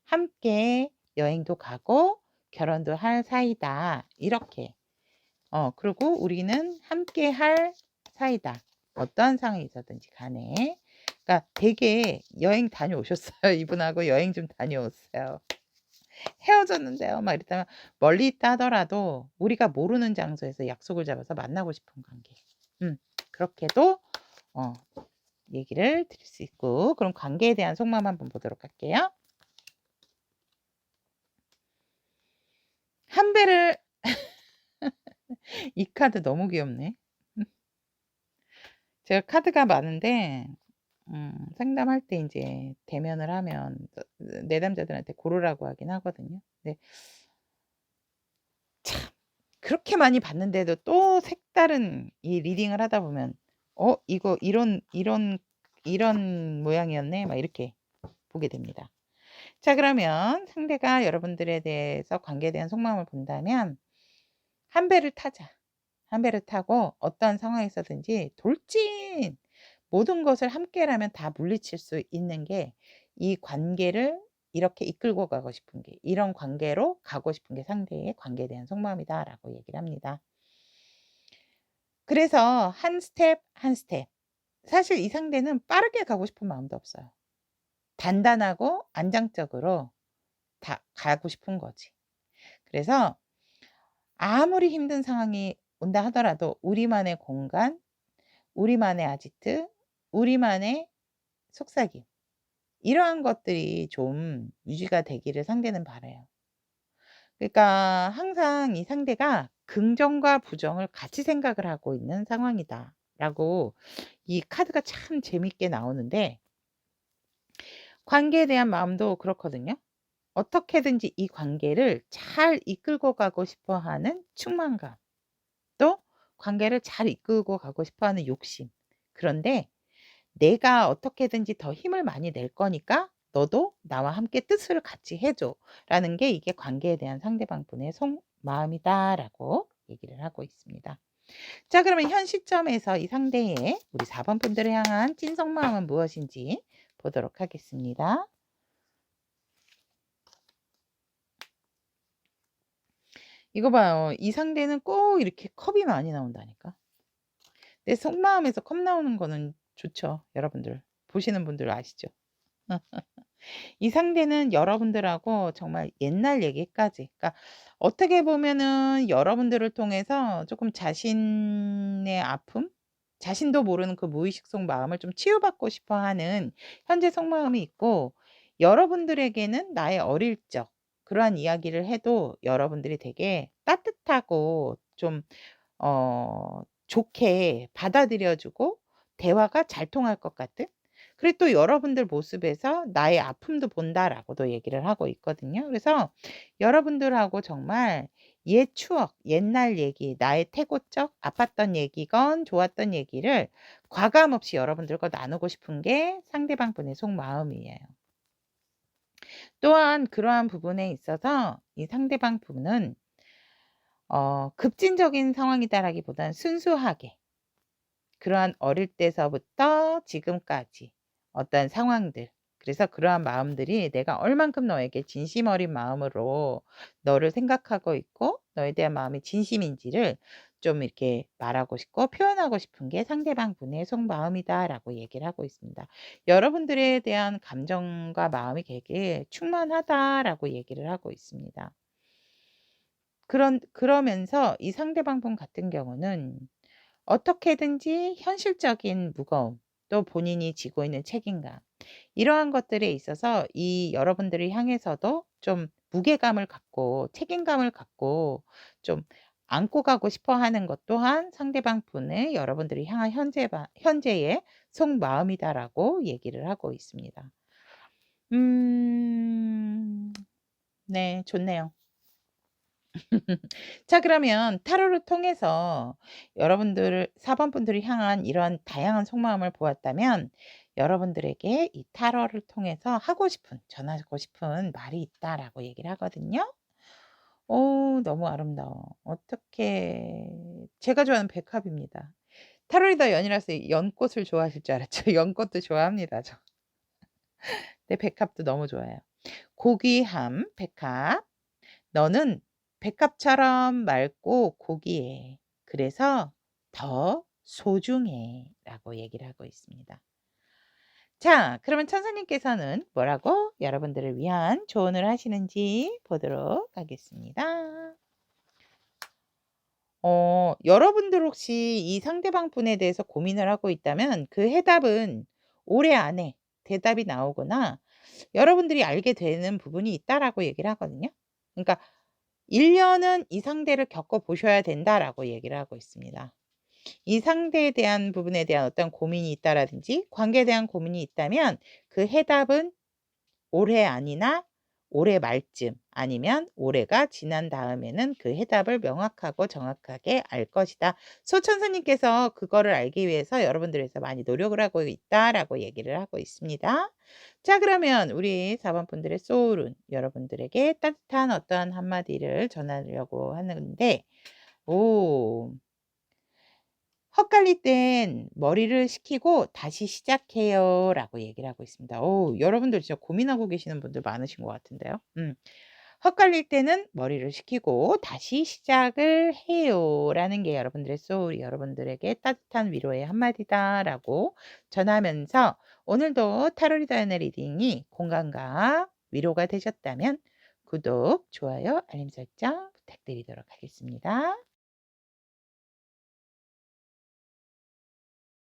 함께 여행도 가고 결혼도 할 사이다. 이렇게. 그리고 우리는 함께 할 사이다. 어떠한 상황에서든지 간에. 그러니까 되게 여행 다녀오셨어요. 이분하고 여행 좀 다녀왔어요. 헤어졌는데요. 막 이랬다면 멀리 있다 하더라도 우리가 모르는 장소에서 약속을 잡아서 만나고 싶은 관계. 그렇게도 어 얘기를 드릴 수 있고 그럼 관계에 대한 속마음 한번 보도록 할게요. 한 배를 이 카드 너무 귀엽네. 제가 카드가 많은데 상담할 때 인제 대면을 하면 내담자들한테 고르라고 하긴 하거든요. 네. 참 그렇게 많이 봤는데도 또 색다른 이 리딩을 하다 보면 '이거 이런 모양이었네.' 막 이렇게 보게 됩니다. 자, 그러면 상대가 여러분들에 대해서 관계에 대한 속마음을 본다면 한 배를 타자. 한 배를 타고 어떠한 상황에서든지 돌진 모든 것을 함께라면 다 물리칠 수 있는 게 이 관계를 이렇게 이끌고 가고 싶은 게 이런 관계로 가고 싶은 게 상대의 관계에 대한 속마음이다라고 얘기를 합니다. 그래서 한 스텝 한 스텝 사실 이 상대는 빠르게 가고 싶은 마음도 없어요. 단단하고 안정적으로 다 가고 싶은 거지. 그래서 아무리 힘든 상황이 온다 하더라도 우리만의 공간, 우리만의 아지트, 우리만의 속삭임 이러한 것들이 좀 유지가 되기를 상대는 바라요. 그러니까 항상 이 상대가 긍정과 부정을 같이 생각을 하고 있는 상황이다라고 이 카드가 참 재밌게 나오는데 관계에 대한 마음도 그렇거든요. 어떻게든지 이 관계를 잘 이끌고 가고 싶어 하는 충만감, 또 관계를 잘 이끌고 가고 싶어 하는 욕심. 그런데 내가 어떻게든지 더 힘을 많이 낼 거니까 너도 나와 함께 뜻을 같이 해 줘라는 게 이게 관계에 대한 상대방 분의 속마음이다라고 얘기를 하고 있습니다. 자, 그러면 현 시점에서 이 상대의 우리 4번 분들을 향한 찐 속마음은 무엇인지 보도록 하겠습니다. 이거 봐요. 이 상대는 꼭 이렇게 컵이 많이 나온다니까. 내 속마음에서 컵 나오는 거는 좋죠. 여러분들 보시는 분들 아시죠? 이 상대는 여러분들하고 정말 옛날 얘기까지 그러니까 어떻게 보면은 여러분들을 통해서 조금 자신의 아픔, 자신도 모르는 그 무의식 속 마음을 좀 치유받고 싶어 하는 현재 속마음이 있고 여러분들에게는 나의 어릴 적 그러한 이야기를 해도 여러분들이 되게 따뜻하고 좀 좋게 받아들여 주고 대화가 잘 통할 것 같은 그리고 또 여러분들 모습에서 "나의 아픔도 본다."라고도 얘기를 하고 있거든요. 그래서 여러분들하고 정말 옛 추억, 옛날 얘기, 나의 태고적 아팠던 얘기건 좋았던 얘기를 과감 없이 여러분들과 나누고 싶은 게 상대방 분의 속마음이에요. 또한 그러한 부분에 있어서 이 상대방 분은 급진적인 상황이다라기보다는 순수하게 그러한 어릴 때서부터 지금까지 어떤 상황들 그래서 그러한 마음들이 내가 얼만큼 너에게 진심 어린 마음으로 너를 생각하고 있고 너에 대한 마음이 진심인지를 좀 이렇게 말하고 싶고 표현하고 싶은 게 상대방 분의 속마음이다라고 얘기를 하고 있습니다. 여러분들에 대한 감정과 마음이 되게 충만하다라고 얘기를 하고 있습니다. 그러면서 이 상대방 분 같은 경우는 어떻게든지 현실적인 무거움, 또 본인이 지고 있는 책임감, 이러한 것들에 있어서 이 여러분들을 향해서도 좀 무게감을 갖고 책임감을 갖고 좀 안고 가고 싶어 하는 것 또한 상대방 분의 여러분들을 향한 현재의 속마음이다라고 얘기를 하고 있습니다. 음. 네, 좋네요. 자, 그러면 타로를 통해서 여러분들 4번 분들을 향한 이런 다양한 속마음을 보았다면 여러분들에게 이 타로를 통해서 전하고 싶은 말이 있다라고 얘기를 하거든요. 너무 아름다워. 어떻게 제가 좋아하는 백합입니다. 타로리더 연이라서 연꽃을 좋아하실 줄 알았죠. 연꽃도 좋아합니다, 저. 네, 백합도 너무 좋아해요. 고귀함 백합. 너는 백합처럼 맑고 고귀해. 그래서 더 소중해. 라고 얘기를 하고 있습니다. 자, 그러면 천사님께서는 뭐라고 여러분들을 위한 조언을 하시는지 보도록 하겠습니다. 여러분들 혹시 이 상대방 분에 대해서 고민을 하고 있다면 그 해답은 올해 안에 대답이 나오거나 여러분들이 알게 되는 부분이 있다라고 얘기를 하거든요. 그러니까 1 년은 이 상대를 겪어 보셔야 된다라고 얘기를 하고 있습니다. 이 상대에 대한 부분에 대한 어떤 고민이 있다라든지 관계에 대한 고민이 있다면 그 해답은 올해 아니나 올해 말쯤 아니면 올해가 지난 다음에는 그 해답을 명확하고 정확하게 알 것이다. 소천사님께서 그거를 알기 위해서 여러분들에서 많이 노력을 하고 있다라고 얘기를 하고 있습니다. 자, 그러면 우리 4번 분들의 소울은 여러분들에게 따뜻한 어떠한 한마디를 전하려고 하는데, 오, 헛갈릴 땐 머리를 식히고 다시 시작해요 라고 얘기를 하고 있습니다. 오, 여러분들 진짜 고민하고 계시는 분들 많으신 것 같은데요. 헛갈릴 때는 머리를 식히고 다시 시작을 해요 라는 게 여러분들의 소울이 여러분들에게 따뜻한 위로의 한마디다라고 전하면서, 오늘도 타로 리더의 리딩이 공감과 위로가 되셨다면 구독, 좋아요, 알림 설정 부탁드리도록 하겠습니다.